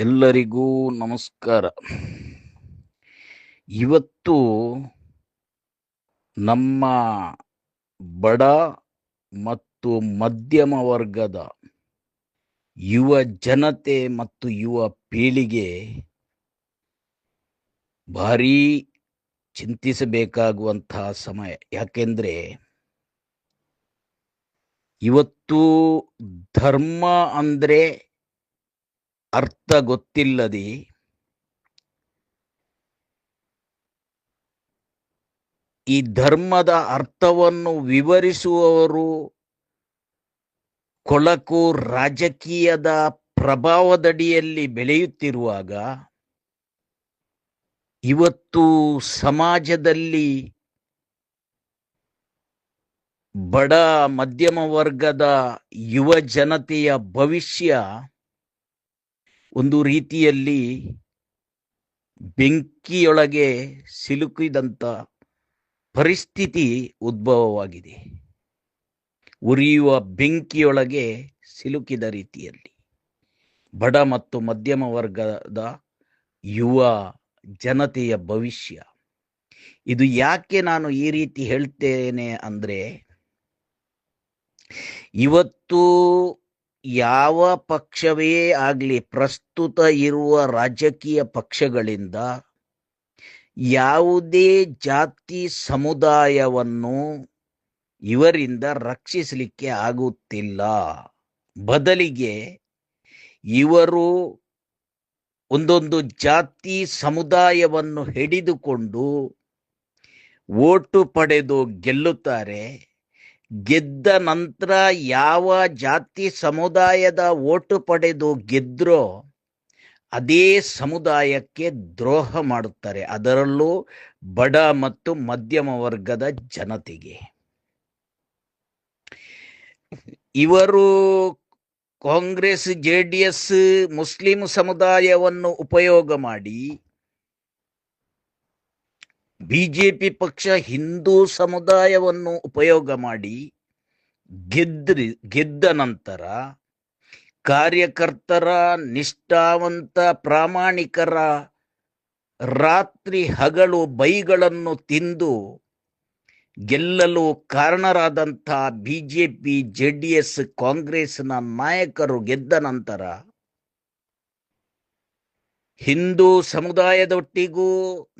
ಎಲ್ಲರಿಗೂ ನಮಸ್ಕಾರ. ಇವತ್ತು ನಮ್ಮ ಬಡ ಮತ್ತು ಮಧ್ಯಮ ವರ್ಗದ ಯುವ ಜನತೆ ಮತ್ತು ಯುವ ಪೀಳಿಗೆ ಭಾರೀ ಚಿಂತಿಸಬೇಕಾಗುವಂತಹ ಸಮಯ. ಯಾಕೆಂದ್ರೆ ಇವತ್ತು ಧರ್ಮ ಅಂದ್ರೆ ಅರ್ಥ ಗೊತ್ತಿಲ್ಲದೆ ಈ ಧರ್ಮದ ಅರ್ಥವನ್ನು ವಿವರಿಸುವವರು ಕೊಳಕು ರಾಜಕೀಯದ ಪ್ರಭಾವದಡಿಯಲ್ಲಿ ಬೆಳೆಯುತ್ತಿರುವಾಗ ಇವತ್ತು ಸಮಾಜದಲ್ಲಿ ಬಡ ಮಧ್ಯಮ ವರ್ಗದ ಯುವ ಜನತೆಯ ಭವಿಷ್ಯ ಒಂದು ರೀತಿಯಲ್ಲಿ ಬೆಂಕಿಯೊಳಗೆ ಸಿಲುಕಿದಂತ ಪರಿಸ್ಥಿತಿ ಉದ್ಭವವಾಗಿದೆ. ಉರಿಯುವ ಬೆಂಕಿಯೊಳಗೆ ಸಿಲುಕಿದ ರೀತಿಯಲ್ಲಿ ಬಡ ಮತ್ತು ಮಧ್ಯಮ ವರ್ಗದ ಯುವ ಜನತೆಯ ಭವಿಷ್ಯ. ಇದು ಯಾಕೆ ನಾನು ಈ ರೀತಿ ಹೇಳ್ತೇನೆ ಅಂದ್ರೆ, ಇವತ್ತು ಯಾವ ಪಕ್ಷವೇ ಆಗಲಿ, ಪ್ರಸ್ತುತ ಇರುವ ರಾಜಕೀಯ ಪಕ್ಷಗಳಿಂದ ಯಾವುದೇ ಜಾತಿ ಸಮುದಾಯವನ್ನು ಇವರಿಂದ ರಕ್ಷಿಸಲಿಕ್ಕೆ ಆಗುತ್ತಿಲ್ಲ. ಬದಲಿಗೆ ಇವರು ಒಂದೊಂದು ಜಾತಿ ಸಮುದಾಯವನ್ನು ಹಿಡಿದುಕೊಂಡು ಓಟು ಪಡೆದು ಗೆಲ್ಲುತ್ತಾರೆ. ಗೆದ್ದ ನಂತರ ಯಾವ ಜಾತಿ ಸಮುದಾಯದ ಓಟು ಪಡೆದು ಗೆದ್ರೋ ಅದೇ ಸಮುದಾಯಕ್ಕೆ ದ್ರೋಹ ಮಾಡುತ್ತಾರೆ, ಅದರಲ್ಲೂ ಬಡ ಮತ್ತು ಮಧ್ಯಮ ವರ್ಗದ ಜನತೆಗೆ. ಇವರು ಕಾಂಗ್ರೆಸ್, ಜೆಡಿಎಸ್ ಮುಸ್ಲಿಂ ಸಮುದಾಯವನ್ನು ಉಪಯೋಗ ಮಾಡಿ, ಬಿಜೆಪಿ ಪಕ್ಷ ಹಿಂದೂ ಸಮುದಾಯವನ್ನು ಉಪಯೋಗ ಮಾಡಿ ಗೆದ್ದ ನಂತರ ಕಾರ್ಯಕರ್ತರ, ನಿಷ್ಠಾವಂತ ಪ್ರಾಮಾಣಿಕರ ರಾತ್ರಿ ಹಗಲು ಬೈಗಳನ್ನು ತಿಂದು ಗೆಲ್ಲಲು ಕಾರಣರಾದಂಥ ಬಿಜೆಪಿ, ಜೆಡಿಎಸ್, ಕಾಂಗ್ರೆಸ್ನ ನಾಯಕರು ಗೆದ್ದ ನಂತರ ಹಿಂದೂ ಸಮುದಾಯದೊಟ್ಟಿಗೂ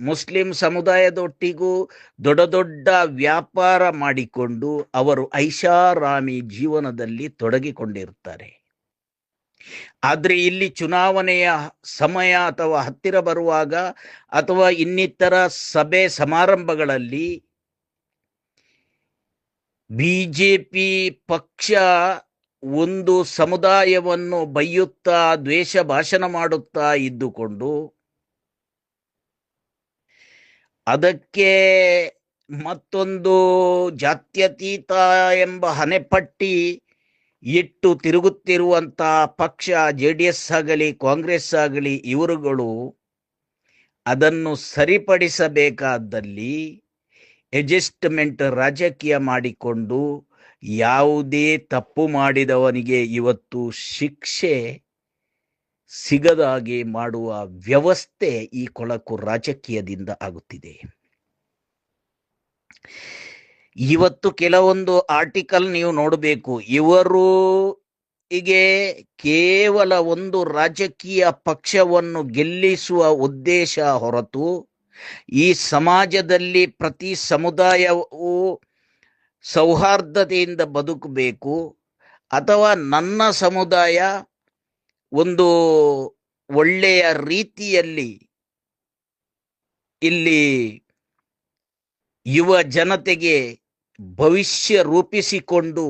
ಮುಸ್ಲಿಂ ಸಮುದಾಯದೊಟ್ಟಿಗೂ ದೊಡ್ಡ ದೊಡ್ಡ ವ್ಯಾಪಾರ ಮಾಡಿಕೊಂಡು ಅವರು ಐಷಾರಾಮಿ ಜೀವನದಲ್ಲಿ ತೊಡಗಿಕೊಂಡಿರುತ್ತಾರೆ. ಆದ್ರೆ ಇಲ್ಲಿ ಚುನಾವಣೆಯ ಸಮಯ ಅಥವಾ ಹತ್ತಿರ ಬರುವಾಗ ಅಥವಾ ಇನ್ನಿತರ ಸಭೆ ಸಮಾರಂಭಗಳಲ್ಲಿ ಬಿಜೆಪಿ ಪಕ್ಷ ಒಂದು ಸಮುದಾಯವನ್ನು ಬೈಯುತ್ತಾ ದ್ವೇಷ ಭಾಷಣ ಮಾಡುತ್ತಾ ಇದ್ದುಕೊಂಡು ಅದಕ್ಕೆ ಮತ್ತೊಂದು ಜಾತ್ಯತೀತ ಎಂಬ ಹಣೆಪಟ್ಟಿ ಇಟ್ಟು ತಿರುಗುತ್ತಿರುವಂತ ಪಕ್ಷ ಜೆಡಿಎಸ್ ಆಗಲಿ ಕಾಂಗ್ರೆಸ್ ಆಗಲಿ, ಇವರುಗಳು ಅದನ್ನು ಸರಿಪಡಿಸಬೇಕಾದಲ್ಲಿ ಅಡ್ಜಸ್ಟ್ಮೆಂಟ್ ರಾಜಕೀಯ ಮಾಡಿಕೊಂಡು ಯಾವುದೇ ತಪ್ಪು ಮಾಡಿದವನಿಗೆ ಇವತ್ತು ಶಿಕ್ಷೆ ಸಿಗದಾಗೆ ಮಾಡುವ ವ್ಯವಸ್ಥೆ ಈ ಕೊಳಕು ರಾಜಕೀಯದಿಂದ ಆಗುತ್ತಿದೆ. ಇವತ್ತು ಕೆಲವೊಂದು ಆರ್ಟಿಕಲ್ ನೀವು ನೋಡಬೇಕು. ಇವರು ಕೇವಲ ಒಂದು ರಾಜಕೀಯ ಪಕ್ಷವನ್ನು ಗೆಲ್ಲಿಸುವ ಉದ್ದೇಶ ಹೊರತು ಈ ಸಮಾಜದಲ್ಲಿ ಪ್ರತಿ ಸಮುದಾಯವು ಸೌಹಾರ್ದತೆಯಿಂದ ಬದುಕಬೇಕು ಅಥವಾ ನನ್ನ ಸಮುದಾಯ ಒಂದು ಒಳ್ಳೆಯ ರೀತಿಯಲ್ಲಿ ಇಲ್ಲಿ ಯುವ ಜನತೆಗೆ ಭವಿಷ್ಯ ರೂಪಿಸಿಕೊಂಡು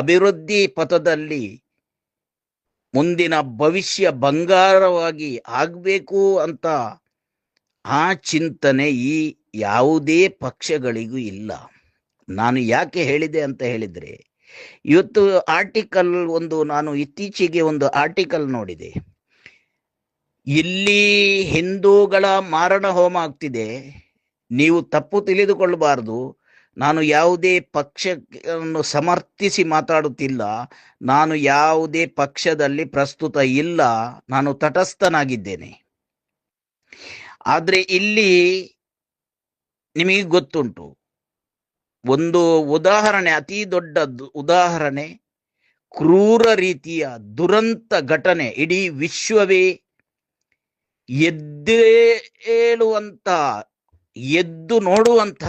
ಅಭಿವೃದ್ಧಿ ಪಥದಲ್ಲಿ ಮುಂದಿನ ಭವಿಷ್ಯ ಬಂಗಾರವಾಗಿ ಆಗಬೇಕು ಅಂತ ಆ ಚಿಂತನೆ ಈ ಯಾವುದೇ ಪಕ್ಷಗಳಿಗೂ ಇಲ್ಲ. ನಾನು ಯಾಕೆ ಹೇಳಿದೆ ಅಂತ ಹೇಳಿದ್ರೆ, ಇವತ್ತು ಆರ್ಟಿಕಲ್ ನಾನು ಇತ್ತೀಚೆಗೆ ಒಂದು ಆರ್ಟಿಕಲ್ ನೋಡಿದೆ. ಇಲ್ಲಿ ಹಿಂದೂಗಳ ಮಾರಣ ಹೋಮ ಆಗ್ತಿದೆ, ನೀವು ತಪ್ಪು ತಿಳಿದುಕೊಳ್ಳಬಾರದು. ನಾನು ಯಾವುದೇ ಪಕ್ಷವನ್ನು ಸಮರ್ಥಿಸಿ ಮಾತಾಡುತ್ತಿಲ್ಲ. ನಾನು ಯಾವುದೇ ಪಕ್ಷದಲ್ಲಿ ಪ್ರಸ್ತುತ ಇಲ್ಲ. ನಾನು ತಟಸ್ಥನಾಗಿದ್ದೇನೆ. ಆದ್ರೆ ಇಲ್ಲಿ ನಿಮಗೆ ಗೊತ್ತುಂಟು, ಒಂದು ಉದಾಹರಣೆ, ಅತಿ ದೊಡ್ಡ ಉದಾಹರಣೆ, ಕ್ರೂರ ರೀತಿಯ ದುರಂತ ಘಟನೆ, ಇಡೀ ವಿಶ್ವವೇ ಎದ್ದೇಳುವಂತ, ಎದ್ದು ನೋಡುವಂತ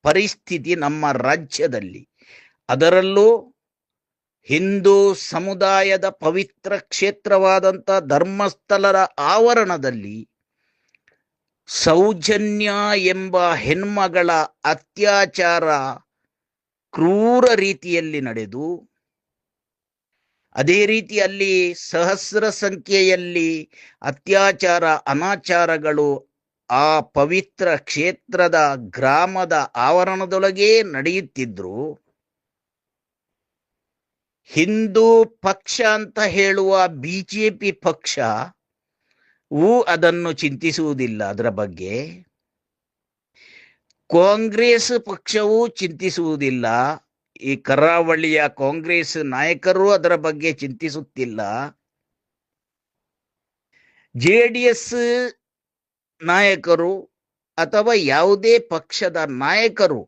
ಪರಿಸ್ಥಿತಿ ನಮ್ಮ ರಾಜ್ಯದಲ್ಲಿ, ಅದರಲ್ಲೂ ಹಿಂದೂ ಸಮುದಾಯದ ಪವಿತ್ರ ಕ್ಷೇತ್ರವಾದಂಥ ಧರ್ಮಸ್ಥಳದ ಆವರಣದಲ್ಲಿ ಸೌಜನ್ಯ ಎಂಬ ಹೆಣ್ಮಗಳ ಅತ್ಯಾಚಾರ ಕ್ರೂರ ರೀತಿಯಲ್ಲಿ ನಡೆದು, ಅದೇ ರೀತಿಯಲ್ಲಿ ಸಹಸ್ರ ಸಂಖ್ಯೆಯಲ್ಲಿ ಅತ್ಯಾಚಾರ ಅನಾಚಾರಗಳು ಆ ಪವಿತ್ರ ಕ್ಷೇತ್ರದ ಗ್ರಾಮದ ಆವರಣದೊಳಗೆ ನಡೆಯುತ್ತಿದ್ರು. ಹಿಂದೂ ಪಕ್ಷ ಅಂತ ಹೇಳುವ ಬಿಜೆಪಿ ಪಕ್ಷವು ಅದನ್ನು ಚಿಂತಿಸುವುದಿಲ್ಲ. ಅದರ ಬಗ್ಗೆ ಕಾಂಗ್ರೆಸ್ ಪಕ್ಷವೂ ಚಿಂತಿಸುವುದಿಲ್ಲ. ಈ ಕರಾವಳಿಯ ಕಾಂಗ್ರೆಸ್ ನಾಯಕರು ಅದರ ಬಗ್ಗೆ ಚಿಂತಿಸುತ್ತಿಲ್ಲ. ಜೆಡಿಎಸ್ ನಾಯಕರು ಅಥವಾ ಯಾವುದೇ ಪಕ್ಷದ ನಾಯಕರು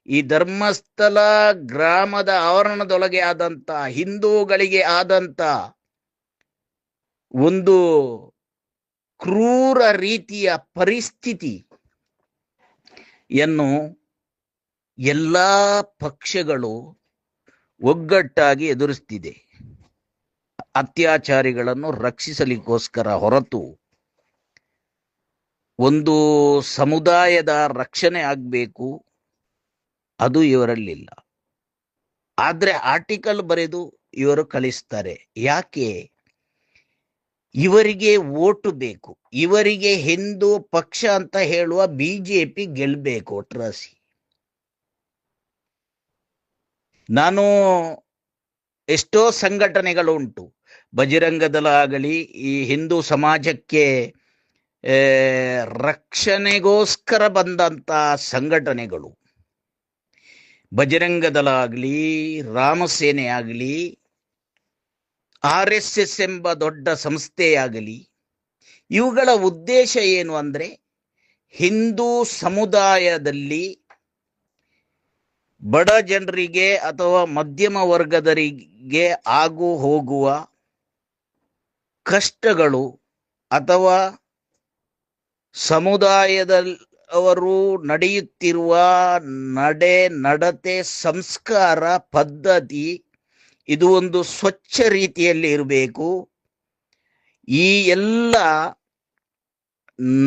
ಈ ಧರ್ಮಸ್ಥಳ ಗ್ರಾಮದ ಆವರಣದೊಳಗೆ ಆದಂತ ಹಿಂದೂಗಳಿಗೆ ಆದಂತ ಒಂದು ಕ್ರೂರ ರೀತಿಯ ಪರಿಸ್ಥಿತಿಯನ್ನು ಎಲ್ಲಾ ಪಕ್ಷಗಳು ಒಗ್ಗಟ್ಟಾಗಿ ಎದುರಿಸ್ತಿದೆ. ಅತ್ಯಾಚಾರಿಗಳನ್ನು ರಕ್ಷಿಸಲಿಕ್ಕೋಸ್ಕರ ಹೊರತು ಒಂದು ಸಮುದಾಯದ ರಕ್ಷಣೆ ಆಗಬೇಕು, ಅದು ಇವರಲ್ಲಿಲ್ಲ. ಆದ್ರೆ ಆರ್ಟಿಕಲ್ ಬರೆದು ಇವರು ಕಳಿಸ್ತಾರೆ. ಯಾಕೆ? ಇವರಿಗೆ ಓಟು ಬೇಕು. ಇವರಿಗೆ ಹಿಂದೂ ಪಕ್ಷ ಅಂತ ಹೇಳುವ ಬಿಜೆಪಿ ಗೆಲ್ಬೇಕು ಒಟ್ರಾಸಿ. ನಾನು ಎಷ್ಟೋ ಸಂಘಟನೆಗಳು ಉಂಟು, ಬಜರಂಗ ದಳ ಆಗಲಿ, ಈ ಹಿಂದೂ ಸಮಾಜಕ್ಕೆ ರಕ್ಷಣೆಗೋಸ್ಕರ ಬಂದಂತ ಸಂಘಟನೆಗಳು, ಬಜರಂಗ ದಳ ಆಗಲಿ, ರಾಮಸೇನೆ ಆಗಲಿ, RSS ಎಂಬ ದೊಡ್ಡ ಸಂಸ್ಥೆಯಾಗಲಿ, ಇವುಗಳ ಉದ್ದೇಶ ಏನು ಅಂದ್ರೆ ಹಿಂದೂ ಸಮುದಾಯದಲ್ಲಿ ಬಡ ಜನರಿಗೆ ಅಥವಾ ಮಧ್ಯಮ ವರ್ಗದರಿಗೆ ಆಗು ಹೋಗುವ ಕಷ್ಟಗಳು ಅಥವಾ ಸಮುದಾಯದವರು ನಡೆಯುತ್ತಿರುವ ನಡತೆ, ಸಂಸ್ಕಾರ, ಪದ್ಧತಿ ಇದು ಒಂದು ಸ್ವಚ್ಛ ರೀತಿಯಲ್ಲಿ ಇರಬೇಕು. ಈ ಎಲ್ಲ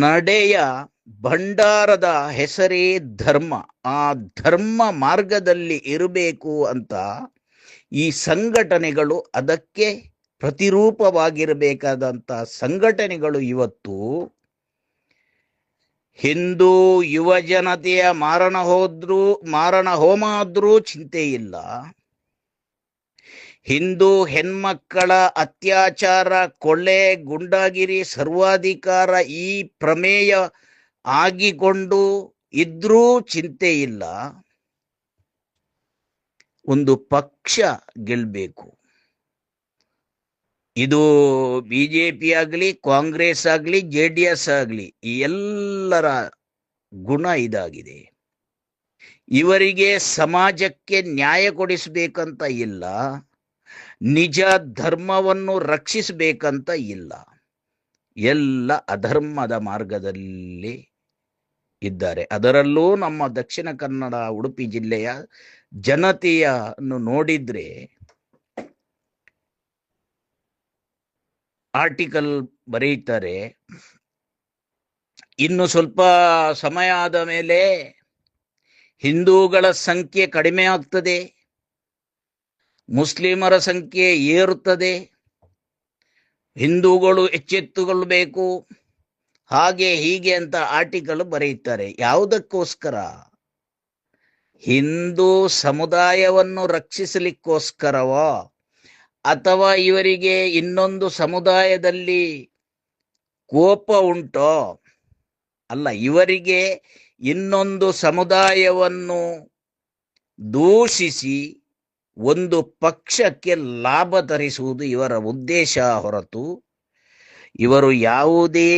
ನಡೆಯ ಭಂಡಾರದ ಹೆಸರೇ ಧರ್ಮ. ಆ ಧರ್ಮ ಮಾರ್ಗದಲ್ಲಿ ಇರಬೇಕು ಅಂತ ಈ ಸಂಘಟನೆಗಳು, ಅದಕ್ಕೆ ಪ್ರತಿರೂಪವಾಗಿರಬೇಕಾದಂತ ಸಂಘಟನೆಗಳು ಇವತ್ತು ಹಿಂದೂ ಯುವ ಜನತೆಯ ಮಾರಣ ಹೋಮ ಆದ್ರೂ ಚಿಂತೆ ಇಲ್ಲ, ಹಿಂದೂ ಹೆಣ್ಮಕ್ಕಳ ಅತ್ಯಾಚಾರ, ಕೊಲೆ, ಗುಂಡಾಗಿರಿ, ಸರ್ವಾಧಿಕಾರ ಈ ಪ್ರಮೇಯ ಆಗಿಕೊಂಡು ಇದ್ರೂ ಚಿಂತೆ ಇಲ್ಲ. ಒಂದು ಪಕ್ಷ ಗೆಲ್ಬೇಕು. ಇದು ಬಿಜೆಪಿ ಆಗಲಿ, ಕಾಂಗ್ರೆಸ್ ಆಗಲಿ, JDS ಆಗಲಿ, ಈ ಎಲ್ಲರ ಗುಣ ಇದಾಗಿದೆ. ಇವರಿಗೆ ಸಮಾಜಕ್ಕೆ ನ್ಯಾಯ ಕೊಡಿಸಬೇಕಂತ ಇಲ್ಲ, ನಿಜ ಧರ್ಮವನ್ನು ರಕ್ಷಿಸಬೇಕಂತ ಇಲ್ಲ. ಎಲ್ಲ ಅಧರ್ಮದ ಮಾರ್ಗದಲ್ಲಿ ಇದ್ದಾರೆ. ಅದರಲ್ಲೂ ನಮ್ಮ ದಕ್ಷಿಣ ಕನ್ನಡ ಉಡುಪಿ ಜಿಲ್ಲೆಯ ಜನತೆಯನ್ನು ನೋಡಿದ್ರೆ ಆರ್ಟಿಕಲ್ ಬರೆಯುತ್ತಾರೆ, ಇನ್ನು ಸ್ವಲ್ಪ ಸಮಯ ಆದ ಮೇಲೆ ಹಿಂದೂಗಳ ಸಂಖ್ಯೆ ಕಡಿಮೆ ಆಗ್ತದೆ, ಮುಸ್ಲಿಮರ ಸಂಖ್ಯೆ ಏರುತ್ತದೆ, ಹಿಂದೂಗಳು ಎಚ್ಚೆತ್ತುಕೊಳ್ಳಬೇಕು, ಹಾಗೆ ಹೀಗೆ ಅಂತ ಆರ್ಟಿಕಲ್ ಬರೆಯುತ್ತಾರೆ. ಯಾವುದಕ್ಕೋಸ್ಕರ? ಹಿಂದೂ ಸಮುದಾಯವನ್ನು ರಕ್ಷಿಸಲಿಕ್ಕೋಸ್ಕರವೋ ಅಥವಾ ಇವರಿಗೆ ಇನ್ನೊಂದು ಸಮುದಾಯದಲ್ಲಿ ಕೋಪ ಉಂಟೋ? ಅಲ್ಲ, ಇವರಿಗೆ ಇನ್ನೊಂದು ಸಮುದಾಯವನ್ನು ದೂಷಿಸಿ ಒಂದು ಪಕ್ಷಕ್ಕೆ ಲಾಭ ತರಿಸುವುದು ಇವರ ಉದ್ದೇಶ ಹೊರತು ಇವರು ಯಾವುದೇ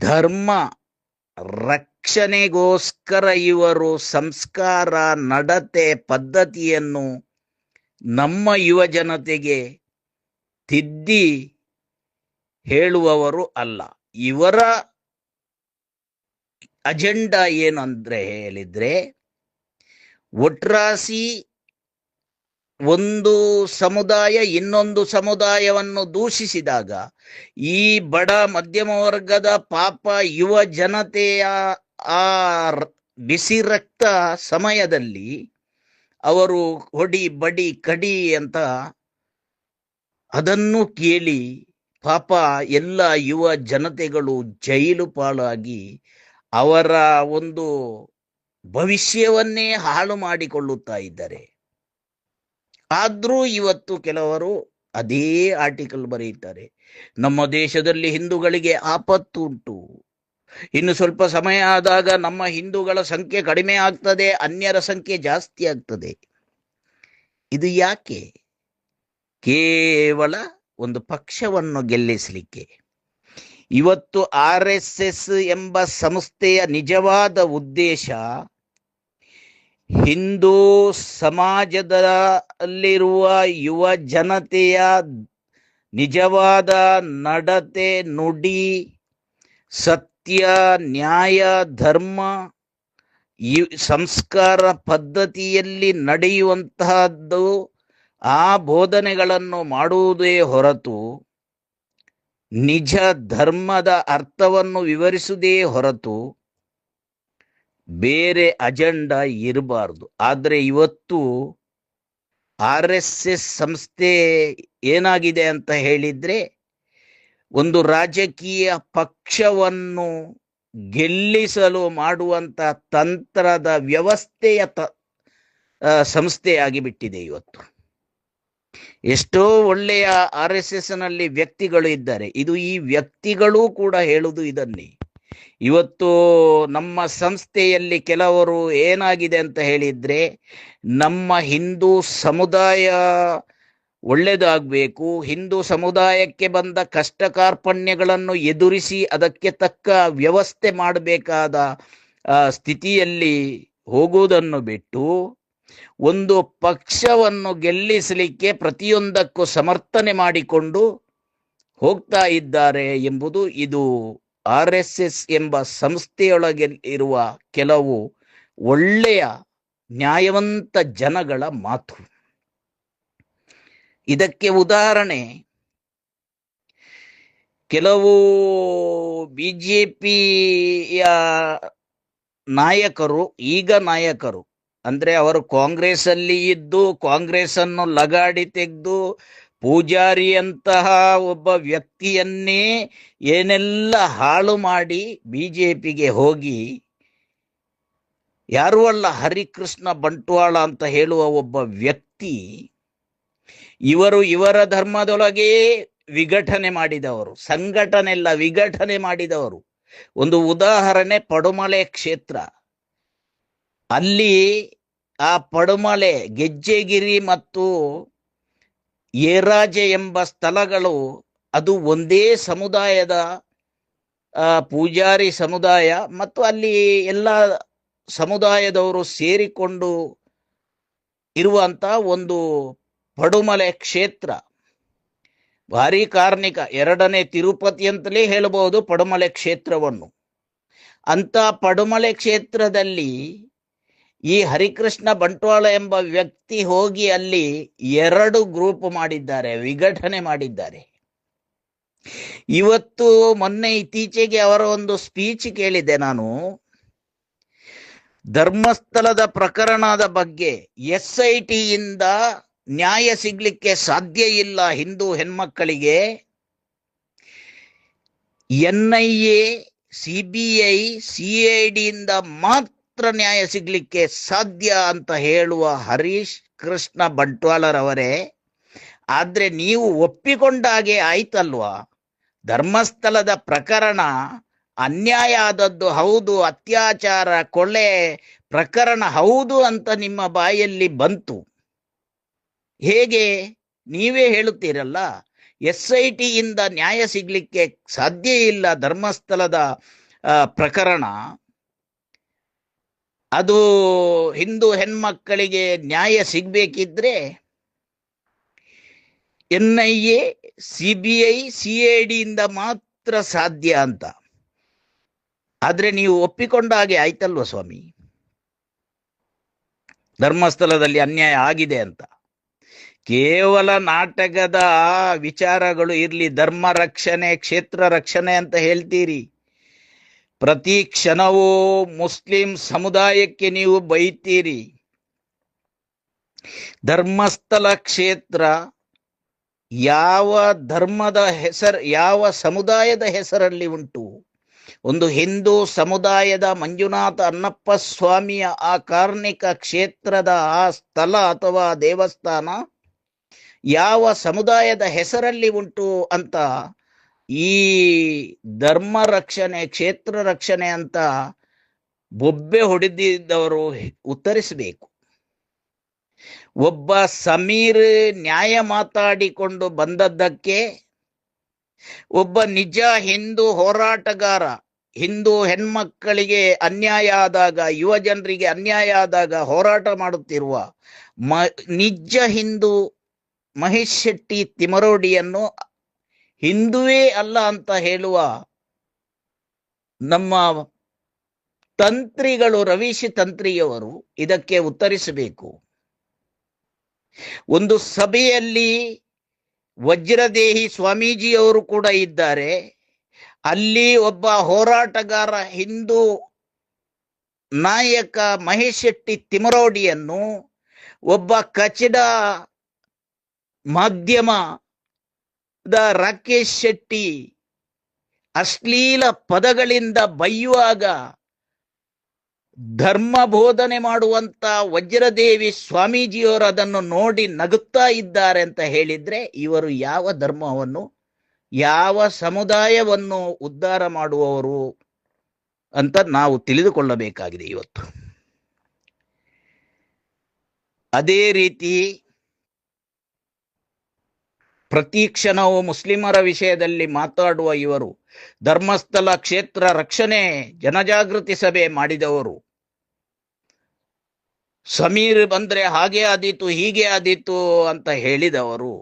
ಧರ್ಮ ರಕ್ಷಣೆಗೋಸ್ಕರ ಇವರು ಸಂಸ್ಕಾರ ನಡತೆ ಪದ್ಧತಿಯನ್ನು ನಮ್ಮ ಯುವ ಜನತೆಗೆ ತಿದ್ದಿ ಹೇಳುವವರು ಅಲ್ಲ. ಇವರ ಅಜೆಂಡಾ ಏನಂದ್ರೆ ಹೇಳಿದ್ರೆ, ಒಟ್ರಾಸಿ ಒಂದು ಸಮುದಾಯ ಇನ್ನೊಂದು ಸಮುದಾಯವನ್ನು ದೂಷಿಸಿದಾಗ ಈ ಬಡ ಮಧ್ಯಮ ವರ್ಗದ ಪಾಪ ಯುವ ಜನತೆಯ ಆ ಬಿಸಿ ರಕ್ತ ಸಮಯದಲ್ಲಿ ಅವರು ಹೊಡಿ ಬಡಿ ಕಡಿ ಅಂತ ಅದನ್ನು ಕೇಳಿ ಪಾಪ ಎಲ್ಲ ಯುವ ಜನತೆಗಳು ಜೈಲು ಪಾಲಾಗಿ ಅವರ ಒಂದು ಭವಿಷ್ಯವನ್ನೇ ಹಾಳು ಮಾಡಿಕೊಳ್ಳುತ್ತಾ ಇದ್ದಾರೆ. ಆದ್ರೂ ಇವತ್ತು ಕೆಲವರು ಅದೇ ಆರ್ಟಿಕಲ್ ಬರೆಯುತ್ತಾರೆ, ನಮ್ಮ ದೇಶದಲ್ಲಿ ಹಿಂದೂಗಳಿಗೆ ಆಪತ್ತು ಉಂಟು, ಇನ್ನು ಸ್ವಲ್ಪ ಸಮಯ ಆದಾಗ ನಮ್ಮ ಹಿಂದೂಗಳ ಸಂಖ್ಯೆ ಕಡಿಮೆ ಆಗ್ತದೆ, ಅನ್ಯರ ಸಂಖ್ಯೆ ಜಾಸ್ತಿ ಆಗ್ತದೆ. ಇದು ಯಾಕೆ? ಕೇವಲ ಒಂದು ಪಕ್ಷವನ್ನು ಗೆಲ್ಲಿಸಲಿಕ್ಕೆ. ಇವತ್ತು RSS ಎಂಬ ಸಂಸ್ಥೆಯ ನಿಜವಾದ ಉದ್ದೇಶ ಹಿಂದೂ ಸಮಾಜದಲ್ಲಿರುವ ಯುವ ಜನತೆಯ ನಿಜವಾದ ನಡತೆ, ನುಡಿ, ಸತ್ಯ, ನ್ಯಾಯ, ಧರ್ಮ, ಸಂಸ್ಕಾರ ಪದ್ಧತಿಯಲ್ಲಿ ನಡೆಯುವಂತಹದ್ದು ಆ ಬೋಧನೆಗಳನ್ನು ಮಾಡುವುದೇ ಹೊರತು ನಿಜ ಧರ್ಮದ ಅರ್ಥವನ್ನು ವಿವರಿಸುವುದೇ ಹೊರತು ಬೇರೆ ಅಜೆಂಡಾ ಇರಬಾರದು. ಆದರೆ ಇವತ್ತು RSS ಸಂಸ್ಥೆ ಏನಾಗಿದೆ ಅಂತ ಹೇಳಿದ್ರೆ, ಒಂದು ರಾಜಕೀಯ ಪಕ್ಷವನ್ನು ಗೆಲ್ಲಿಸಲು ಮಾಡುವಂತ ತಂತ್ರದ ವ್ಯವಸ್ಥೆಯ ಸಂಸ್ಥೆಯಾಗಿ ಬಿಟ್ಟಿದೆ ಇವತ್ತು. ಎಷ್ಟೋ ಒಳ್ಳೆಯ RSS ನಲ್ಲಿ ವ್ಯಕ್ತಿಗಳು ಇದ್ದಾರೆ. ಇದು ಈ ವ್ಯಕ್ತಿಗಳು ಕೂಡ ಹೇಳುವುದು ಇದನ್ನೇ. ಇವತ್ತು ನಮ್ಮ ಸಂಸ್ಥೆಯಲ್ಲಿ ಕೆಲವರು ಏನಾಗಿದೆ ಅಂತ ಹೇಳಿದ್ರೆ, ನಮ್ಮ ಹಿಂದೂ ಸಮುದಾಯ ಒಳ್ಳೆದಾಗಬೇಕು, ಹಿಂದೂ ಸಮುದಾಯಕ್ಕೆ ಬಂದ ಕಷ್ಟ ಕಾರ್ಪಣ್ಯಗಳನ್ನು ಎದುರಿಸಿ ಅದಕ್ಕೆ ತಕ್ಕ ವ್ಯವಸ್ಥೆ ಮಾಡಬೇಕಾದ ಸ್ಥಿತಿಯಲ್ಲಿ ಹೋಗುವುದನ್ನು ಬಿಟ್ಟು ಒಂದು ಪಕ್ಷವನ್ನು ಗೆಲ್ಲಿಸಲಿಕ್ಕೆ ಪ್ರತಿಯೊಂದಕ್ಕೂ ಸಮರ್ಥನೆ ಮಾಡಿಕೊಂಡು ಹೋಗ್ತಾ ಇದ್ದಾರೆ ಎಂಬುದು ಇದು RSS ಎಂಬ ಸಂಸ್ಥೆಯೊಳಗೆ ಇರುವ ಕೆಲವು ಒಳ್ಳೆಯ ನ್ಯಾಯವಂತ ಜನಗಳ ಮಾತು. ಇದಕ್ಕೆ ಉದಾಹರಣೆ ಕೆಲವು BJPಯ ನಾಯಕರು, ಈಗ ನಾಯಕರು ಅಂದ್ರೆ ಅವರು ಕಾಂಗ್ರೆಸ್ ಅಲ್ಲಿ ಇದ್ದು ಕಾಂಗ್ರೆಸ್ ಅನ್ನು ಲಗಾಡಿ ತೆಗೆದು ಪೂಜಾರಿಯಂತಹ ಒಬ್ಬ ವ್ಯಕ್ತಿಯನ್ನೇ ಏನೆಲ್ಲ ಹಾಳು ಮಾಡಿ BJPಗೆ ಹೋಗಿ, ಯಾರೂ ಅಲ್ಲ, ಹರಿಕೃಷ್ಣ ಬಂಟ್ವಾಳ ಅಂತ ಹೇಳುವ ಒಬ್ಬ ವ್ಯಕ್ತಿ, ಇವರ ಧರ್ಮದೊಳಗೆ ವಿಘಟನೆ ಮಾಡಿದವರು, ಸಂಘಟನೆ ಎಲ್ಲ ವಿಘಟನೆ ಮಾಡಿದವರು. ಒಂದು ಉದಾಹರಣೆ ಪಡುಮಲೆ ಕ್ಷೇತ್ರ. ಅಲ್ಲಿ ಆ ಪಡುಮಲೆ, ಗೆಜ್ಜೆಗಿರಿ ಮತ್ತು ಏರಾಜೆ ಎಂಬ ಸ್ಥಳಗಳು ಅದು ಒಂದೇ ಸಮುದಾಯದ ಪೂಜಾರಿ ಸಮುದಾಯ ಮತ್ತು ಅಲ್ಲಿ ಎಲ್ಲ ಸಮುದಾಯದವರು ಸೇರಿಕೊಂಡು ಇರುವಂತ ಒಂದು ಪಡುಮಲೆ ಕ್ಷೇತ್ರ. ಭಾರಿ ಕಾರ್ಣಿಕ, 2ನೇ ತಿರುಪತಿ ಅಂತಲೇ ಹೇಳಬಹುದು ಪಡುಮಲೆ ಕ್ಷೇತ್ರವನ್ನು. ಅಂತ ಪಡುಮಲೆ ಕ್ಷೇತ್ರದಲ್ಲಿ ಈ ಹರಿಕೃಷ್ಣ ಬಂಟ್ವಾಳ ಎಂಬ ವ್ಯಕ್ತಿ ಹೋಗಿ ಅಲ್ಲಿ 2 ಗ್ರೂಪ್ ಮಾಡಿದ್ದಾರೆ, ವಿಘಟನೆ ಮಾಡಿದ್ದಾರೆ. ಇವತ್ತು ಮೊನ್ನೆ ಇತ್ತೀಚೆಗೆ ಅವರ ಒಂದು ಸ್ಪೀಚ್ ಕೇಳಿದೆ ನಾನು. ಧರ್ಮಸ್ಥಳದ ಪ್ರಕರಣದ ಬಗ್ಗೆ SIT ಯಿಂದ ನ್ಯಾಯ ಸಿಗ್ಲಿಕ್ಕೆ ಸಾಧ್ಯ ಇಲ್ಲ ಹಿಂದೂ ಹೆಣ್ಮಕ್ಕಳಿಗೆ, NIA, CBI, CID ಯಿಂದ ಮಾತ್ರ ನ್ಯಾಯ ಸಿಗ್ಲಿಕ್ಕೆ ಸಾಧ್ಯ ಅಂತ ಹೇಳುವ ಹರೀಶ್ ಕೃಷ್ಣ ಬಂಟ್ವಾಳರವರೇ, ಆದ್ರೆ ನೀವು ಒಪ್ಪಿಕೊಂಡಾಗೆ ಆಯ್ತಲ್ವಾ? ಧರ್ಮಸ್ಥಳದ ಪ್ರಕರಣ ಅನ್ಯಾಯ ಆದದ್ದು ಹೌದು, ಅತ್ಯಾಚಾರ, ಕೊಲೆ ಪ್ರಕರಣ ಹೌದು ಅಂತ ನಿಮ್ಮ ಬಾಯಲ್ಲಿ ಬಂತು. ಹೇಗೆ? ನೀವೇ ಹೇಳುತ್ತೀರಲ್ಲ, SIT ಇಂದ ನ್ಯಾಯ ಸಿಗ್ಲಿಕ್ಕೆ ಸಾಧ್ಯ ಇಲ್ಲ. ಧರ್ಮಸ್ಥಳದ ಪ್ರಕರಣ ಅದು ಹಿಂದೂ ಹೆಣ್ಮಕ್ಕಳಿಗೆ ನ್ಯಾಯ ಸಿಗ್ಬೇಕಿದ್ರೆ NIA, CBI, CID ಇಂದ ಮಾತ್ರ ಸಾಧ್ಯ ಅಂತ. ಆದ್ರೆ ನೀವು ಒಪ್ಪಿಕೊಂಡ ಹಾಗೆ ಆಯ್ತಲ್ವ ಸ್ವಾಮಿ, ಧರ್ಮಸ್ಥಳದಲ್ಲಿ ಅನ್ಯಾಯ ಆಗಿದೆ ಅಂತ. ಕೇವಲ ನಾಟಕದ ವಿಚಾರಗಳು ಇರ್ಲಿ, ಧರ್ಮ ರಕ್ಷಣೆ, ಕ್ಷೇತ್ರ ರಕ್ಷಣೆ ಅಂತ ಹೇಳ್ತೀರಿ. ಪ್ರತಿ ಕ್ಷಣವೂ ಮುಸ್ಲಿಂ ಸಮುದಾಯಕ್ಕೆ ನೀವು ಬೈತೀರಿ. ಧರ್ಮಸ್ಥಳ ಕ್ಷೇತ್ರ ಯಾವ ಧರ್ಮದ ಹೆಸರು, ಯಾವ ಸಮುದಾಯದ ಹೆಸರಲ್ಲಿ ಉಂಟು? ಒಂದು ಹಿಂದೂ ಸಮುದಾಯದ ಮಂಜುನಾಥ ಅಣ್ಣಪ್ಪ ಸ್ವಾಮಿಯ ಆ ಕಾರ್ಣಿಕ ಕ್ಷೇತ್ರದ ಆ ಸ್ಥಳ ಅಥವಾ ದೇವಸ್ಥಾನ ಯಾವ ಸಮುದಾಯದ ಹೆಸರಲ್ಲಿ ಉಂಟು ಅಂತ ಈ ಧರ್ಮ ರಕ್ಷಣೆ, ಕ್ಷೇತ್ರ ರಕ್ಷಣೆ ಅಂತ ಬೊಬ್ಬೆ ಹೊಡೆದಿದ್ದವರು ಉತ್ತರಿಸಬೇಕು. ಒಬ್ಬ ಸಮೀರ್ ನ್ಯಾಯ ಮಾತಾಡಿಕೊಂಡು ಬಂದದ್ದಕ್ಕೆ ಒಬ್ಬ ನಿಜ ಹಿಂದೂ ಹೋರಾಟಗಾರ, ಹಿಂದೂ ಹೆಣ್ಮಕ್ಕಳಿಗೆ ಅನ್ಯಾಯ ಆದಾಗ, ಯುವ ಜನರಿಗೆ ಅನ್ಯಾಯ ಆದಾಗ ಹೋರಾಟ ಮಾಡುತ್ತಿರುವ ನಿಜ ಹಿಂದೂ ಮಹೇಶ್ ಶೆಟ್ಟಿ ತಿಮರೋಡಿಯನ್ನು ಹಿಂದುವೇ ಅಲ್ಲ ಅಂತ ಹೇಳುವ ನಮ್ಮ ತಂತ್ರಿಗಳು, ರವೀಶ್ ತಂತ್ರಿಯವರು ಇದಕ್ಕೆ ಉತ್ತರಿಸಬೇಕು. ಒಂದು ಸಭೆಯಲ್ಲಿ ವಜ್ರದೇಹಿ ಸ್ವಾಮೀಜಿಯವರು ಕೂಡ ಇದ್ದಾರೆ. ಅಲ್ಲಿ ಒಬ್ಬ ಹೋರಾಟಗಾರ ಹಿಂದೂ ನಾಯಕ ಮಹೇಶ್ ಶೆಟ್ಟಿ ತಿಮರೋಡಿಯನ್ನು ಒಬ್ಬ ಕಚಡ ಮಾಧ್ಯಮದ ರಾಕೇಶ್ ಶೆಟ್ಟಿ ಅಶ್ಲೀಲ ಪದಗಳಿಂದ ಬೈಯುವಾಗ ಧರ್ಮ ಬೋಧನೆ ಮಾಡುವಂತ ವಜ್ರದೇವಿ ಸ್ವಾಮೀಜಿಯವರು ಅದನ್ನು ನೋಡಿ ನಗುತ್ತಾ ಇದ್ದಾರೆ ಅಂತ ಹೇಳಿದ್ರೆ ಇವರು ಯಾವ ಧರ್ಮವನ್ನು, ಯಾವ ಸಮುದಾಯವನ್ನು ಉದ್ಧಾರ ಮಾಡುವವರು ಅಂತ ನಾವು ತಿಳಿದುಕೊಳ್ಳಬೇಕಾಗಿದೆ ಇವತ್ತು. ಅದೇ ರೀತಿ ಪ್ರತಿ ಕ್ಷಣವೂ ಮುಸ್ಲಿಮರ ವಿಷಯದಲ್ಲಿ ಮಾತಾಡುವ ಇವರು ಧರ್ಮಸ್ಥಳ ಕ್ಷೇತ್ರ ರಕ್ಷಣೆ ಜನಜಾಗೃತಿ ಸಭೆ ಮಾಡಿದವರು. ಸಮೀರ್ ಬಂದ್ರೆ ಹಾಗೆ ಆದೀತು, ಹೀಗೆ ಆದೀತು ಅಂತ ಹೇಳಿದವರು.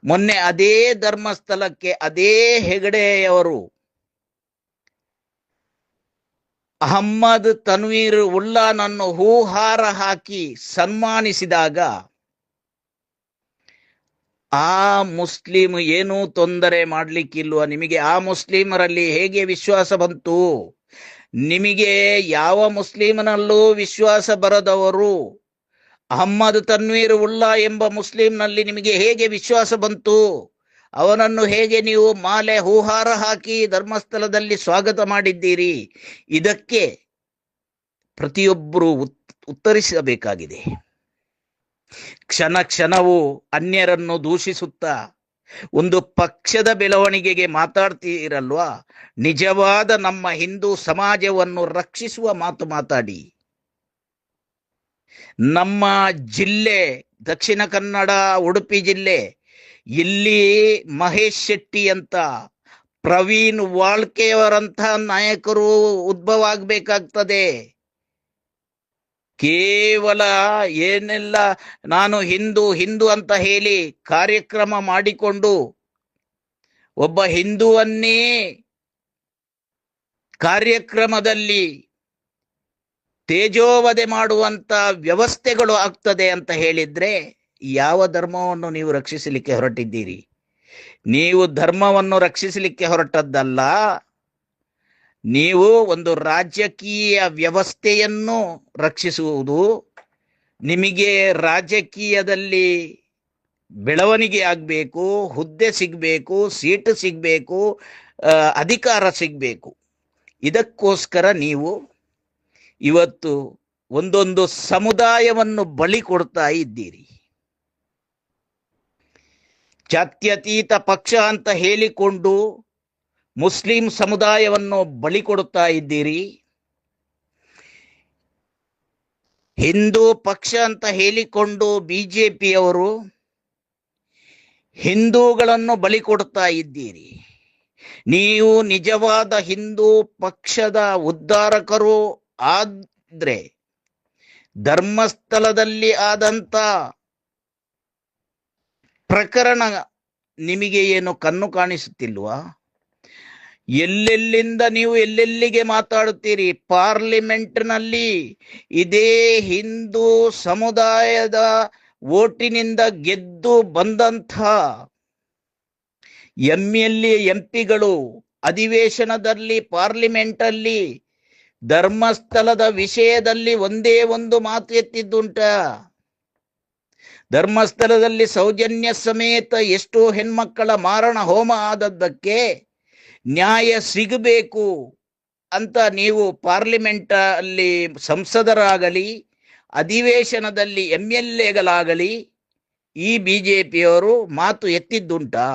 ಮೊನ್ನೆ ಅದೇ ಧರ್ಮಸ್ಥಳಕ್ಕೆ ಅದೇ ಹೆಗಡೆಯವರು ಅಹಮ್ಮದ್ ತನ್ವೀರ್ ಉಲ್ಲಾನನ್ನು ಹೂಹಾರ ಹಾಕಿ ಸನ್ಮಾನಿಸಿದಾಗ ಆ ಮುಸ್ಲಿಂ ಏನೂ ತೊಂದರೆ ಮಾಡ್ಲಿಕ್ಕಿಲ್ವ ನಿಮಗೆ? ಆ ಮುಸ್ಲಿಮರಲ್ಲಿ ಹೇಗೆ ವಿಶ್ವಾಸ ಬಂತು? ನಿಮಗೆ ಯಾವ ಮುಸ್ಲಿಮನಲ್ಲೂ ವಿಶ್ವಾಸ ಬರದವರು ಅಹಮ್ಮದ್ ತನ್ವೀರ್ ಉಲ್ಲಾ ಎಂಬ ಮುಸ್ಲಿಂನಲ್ಲಿ ನಿಮಗೆ ಹೇಗೆ ವಿಶ್ವಾಸ ಬಂತು? ಅವನನ್ನು ಹೇಗೆ ನೀವು ಮಾಲೆ ಹೂಹಾರ ಹಾಕಿ ಧರ್ಮಸ್ಥಳದಲ್ಲಿ ಸ್ವಾಗತ ಮಾಡಿದ್ದೀರಿ? ಇದಕ್ಕೆ ಪ್ರತಿಯೊಬ್ಬರು ಉತ್ತರಿಸಬೇಕಾಗಿದೆ. ಕ್ಷಣ ಕ್ಷಣವೂ ಅನ್ಯರನ್ನು ದೂಷಿಸುತ್ತಾ ಒಂದು ಪಕ್ಷದ ಬೆಳವಣಿಗೆಗೆ ಮಾತಾಡ್ತೀರಲ್ವಾ? ನಿಜವಾದ ನಮ್ಮ ಹಿಂದೂ ಸಮಾಜವನ್ನು ರಕ್ಷಿಸುವ ಮಾತು ಮಾತಾಡಿ. ನಮ್ಮ ಜಿಲ್ಲೆ ದಕ್ಷಿಣ ಕನ್ನಡ, ಉಡುಪಿ ಜಿಲ್ಲೆ, ಇಲ್ಲಿ ಮಹೇಶ್ ಶೆಟ್ಟಿ ಅಂತ, ಪ್ರವೀಣ್ ವಾಳ್ಕೆಯವರಂತ ನಾಯಕರು ಉದ್ಭವ ಆಗ್ಬೇಕಾಗ್ತದೆ. ಕೇವಲ ಏನೆಲ್ಲ ನಾನು ಹಿಂದೂ ಹಿಂದೂ ಅಂತ ಹೇಳಿ ಕಾರ್ಯಕ್ರಮ ಮಾಡಿಕೊಂಡು ಒಬ್ಬ ಹಿಂದುವನ್ನೇ ಕಾರ್ಯಕ್ರಮದಲ್ಲಿ ತೇಜೋವಧೆ ಮಾಡುವಂತ ವ್ಯವಸ್ಥೆಗಳು ಆಗ್ತದೆ ಅಂತ ಹೇಳಿದ್ರೆ ಯಾವ ಧರ್ಮವನ್ನು ನೀವು ರಕ್ಷಿಸಲಿಕ್ಕೆ ಹೊರಟಿದ್ದೀರಿ? ನೀವು ಧರ್ಮವನ್ನು ರಕ್ಷಿಸಲಿಕ್ಕೆ ಹೊರಟದ್ದಲ್ಲ, ನೀವು ಒಂದು ರಾಜಕೀಯ ವ್ಯವಸ್ಥೆಯನ್ನು ರಕ್ಷಿಸುವುದು. ನಿಮಗೆ ರಾಜಕೀಯದಲ್ಲಿ ಬೆಳವಣಿಗೆ ಆಗಬೇಕು, ಹುದ್ದೆ ಸಿಗಬೇಕು, ಸೀಟು ಸಿಗಬೇಕು, ಅಧಿಕಾರ ಸಿಗಬೇಕು. ಇದಕ್ಕೋಸ್ಕರ ನೀವು ಇವತ್ತು ಒಂದೊಂದು ಸಮುದಾಯವನ್ನು ಬಲಿ ಕೊಡ್ತಾ ಇದ್ದೀರಿ. ಜಾತ್ಯತೀತ ಪಕ್ಷ ಅಂತ ಹೇಳಿಕೊಂಡು ಮುಸ್ಲಿಂ ಸಮುದಾಯವನ್ನು ಬಲಿ ಕೊಡುತ್ತಾ ಇದ್ದೀರಿ. ಹಿಂದೂ ಪಕ್ಷ ಅಂತ ಹೇಳಿಕೊಂಡು ಬಿಜೆಪಿಯವರು ಹಿಂದೂಗಳನ್ನು ಬಲಿ ಕೊಡುತ್ತಾ ಇದ್ದೀರಿ. ನೀವು ನಿಜವಾದ ಹಿಂದೂ ಪಕ್ಷದ ಉದ್ಧಾರಕರು ಆದ್ರೆ ಧರ್ಮಸ್ಥಳದಲ್ಲಿ ಆದಂತ ಪ್ರಕರಣ ನಿಮಗೆ ಏನು ಕಣ್ಣು ಕಾಣಿಸುತ್ತಿಲ್ವಾ? ಎಲ್ಲೆಲ್ಲಿಂದ ನೀವು ಎಲ್ಲೆಲ್ಲಿಗೆ ಮಾತಾಡುತ್ತೀರಿ? ಪಾರ್ಲಿಮೆಂಟ್ನಲ್ಲಿ ಇದೇ ಹಿಂದೂ ಸಮುದಾಯದ ಓಟಿನಿಂದ ಗೆದ್ದು ಬಂದಂಥ ಎಂಪಿಗಳು ಅಧಿವೇಶನದಲ್ಲಿ ಪಾರ್ಲಿಮೆಂಟಲ್ಲಿ ಧರ್ಮಸ್ಥಳದ ವಿಷಯದಲ್ಲಿ ಒಂದೇ ಒಂದು ಮಾತು ಎತ್ತಿದ್ದುಂಟ? ಧರ್ಮಸ್ಥಳದಲ್ಲಿ ಸೌಜನ್ಯ ಸಮೇತ ಎಷ್ಟೋ ಹೆಣ್ಮಕ್ಕಳ ಮಾರಣ ಹೋಮ ಆದದ್ದಕ್ಕೆ ನ್ಯಾಯ ಸಿಗಬೇಕು ಅಂತ ನೀವು ಪಾರ್ಲಿಮೆಂಟ್ ಅಲ್ಲಿ ಸಂಸದರಾಗಲಿ ಅಧಿವೇಶನದಲ್ಲಿ MLAಗಳಾಗಲಿ ಈ ಬಿಜೆಪಿಯವರು ಮಾತು ಎತ್ತಿದ್ದುಂಟಾ?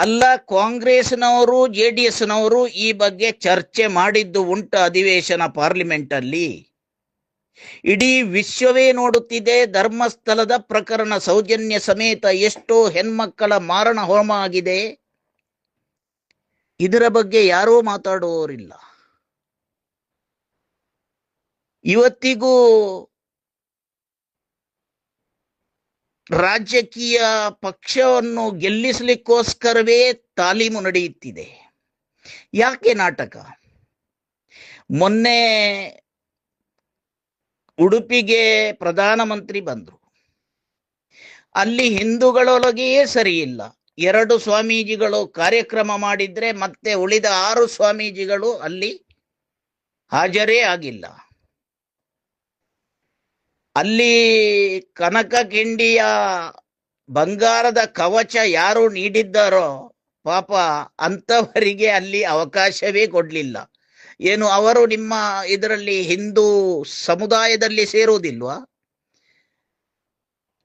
ಅಲ್ಲ, ಕಾಂಗ್ರೆಸ್ನವರು JDSನವರು ಈ ಬಗ್ಗೆ ಚರ್ಚೆ ಮಾಡಿದ್ದು ಉಂಟ ಅಧಿವೇಶನ ಪಾರ್ಲಿಮೆಂಟ್ ಅಲ್ಲಿ. ಇಡೀ ವಿಶ್ವವೇ ನೋಡುತ್ತಿದೆ ಧರ್ಮಸ್ಥಳದ ಪ್ರಕರಣ, ಸೌಜನ್ಯ ಸಮೇತ ಎಷ್ಟೋ ಹೆಣ್ಮಕ್ಕಳ ಮಾರಣ ಹೋಮ ಆಗಿದೆ. ಇದರ ಬಗ್ಗೆ ಯಾರೂ ಮಾತಾಡುವವರಿಲ್ಲ. ಇವತ್ತಿಗೂ ರಾಜಕೀಯ ಪಕ್ಷವನ್ನು ಗೆಲ್ಲಿಸಲಿಕ್ಕೋಸ್ಕರವೇ ತಾಲೀಮು ನಡೆಯುತ್ತಿದೆ. ಯಾಕೆ ನಾಟಕ? ಮೊನ್ನೆ ಉಡುಪಿಗೆ ಪ್ರಧಾನಮಂತ್ರಿ ಬಂದರು. ಅಲ್ಲಿ ಹಿಂದೂಗಳೊಳಗೆಯೇ ಸರಿ ಇಲ್ಲ. 2 ಸ್ವಾಮೀಜಿಗಳು ಕಾರ್ಯಕ್ರಮ ಮಾಡಿದ್ರೆ ಮತ್ತೆ ಉಳಿದ 6 ಸ್ವಾಮೀಜಿಗಳು ಅಲ್ಲಿ ಹಾಜರೇ ಆಗಿಲ್ಲ. ಅಲ್ಲಿ ಕನಕ ಕಿಂಡಿಯ ಬಂಗಾರದ ಕವಚ ಯಾರು ನೀಡಿದ್ದಾರೋ ಪಾಪ ಅಂತವರಿಗೆ ಅಲ್ಲಿ ಅವಕಾಶವೇ ಕೊಡ್ಲಿಲ್ಲ. ಏನು ಅವರು ನಿಮ್ಮ ಇದರಲ್ಲಿ ಹಿಂದೂ ಸಮುದಾಯದಲ್ಲಿ ಸೇರುವುದಿಲ್ವಾ?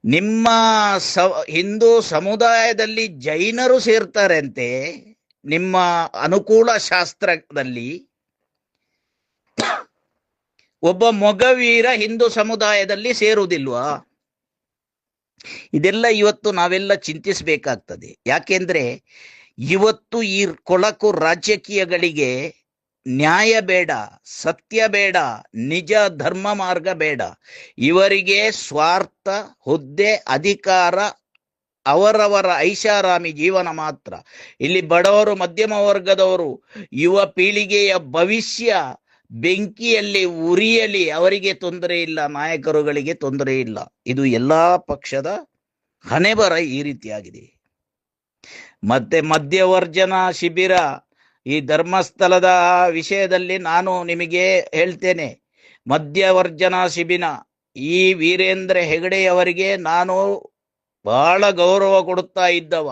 ನಿಮ್ಮ ಹಿಂದೂ ಸಮುದಾಯದಲ್ಲಿ ಜೈನರು ಸೇರ್ತಾರಂತೆ ನಿಮ್ಮ ಅನುಕೂಲ ಶಾಸ್ತ್ರದಲ್ಲಿ. ಒಬ್ಬ ಮೊಗವೀರ ಹಿಂದೂ ಸಮುದಾಯದಲ್ಲಿ ಸೇರುವುದಿಲ್ವಾ? ಇದೆಲ್ಲ ಇವತ್ತು ನಾವೆಲ್ಲ ಚಿಂತಿಸಬೇಕಾಗ್ತದೆ. ಯಾಕೆಂದ್ರೆ ಇವತ್ತು ಈ ಕೊಳಕು ರಾಜಕೀಯಗಳಿಗೆ ನ್ಯಾಯ ಬೇಡ, ಸತ್ಯ ಬೇಡ, ನಿಜ ಧರ್ಮ ಮಾರ್ಗ ಬೇಡ. ಇವರಿಗೆ ಸ್ವಾರ್ಥ, ಹುದ್ದೆ, ಅಧಿಕಾರ, ಅವರವರ ಐಷಾರಾಮಿ ಜೀವನ ಮಾತ್ರ. ಇಲ್ಲಿ ಬಡವರು, ಮಧ್ಯಮ ವರ್ಗದವರು, ಯುವ ಪೀಳಿಗೆಯ ಭವಿಷ್ಯ ಬೆಂಕಿಯಲ್ಲಿ ಉರಿಯಲಿ, ಅವರಿಗೆ ತೊಂದರೆ ಇಲ್ಲ, ನಾಯಕರುಗಳಿಗೆ ತೊಂದರೆ ಇಲ್ಲ. ಇದು ಎಲ್ಲಾ ಪಕ್ಷದ ಹಣೆಬರ ಈ ರೀತಿಯಾಗಿದೆ. ಮತ್ತೆ ಮಧ್ಯವರ್ಜನ ಶಿಬಿರ, ಈ ಧರ್ಮಸ್ಥಳದ ವಿಷಯದಲ್ಲಿ ನಾನು ನಿಮಗೆ ಹೇಳ್ತೇನೆ. ಮಧ್ಯವರ್ಜನ ಶಿಬಿರ ಈ ವೀರೇಂದ್ರ ಹೆಗಡೆಯವರಿಗೆ ನಾನು ಬಹಳ ಗೌರವ ಕೊಡುತ್ತಾ ಇದ್ದವ.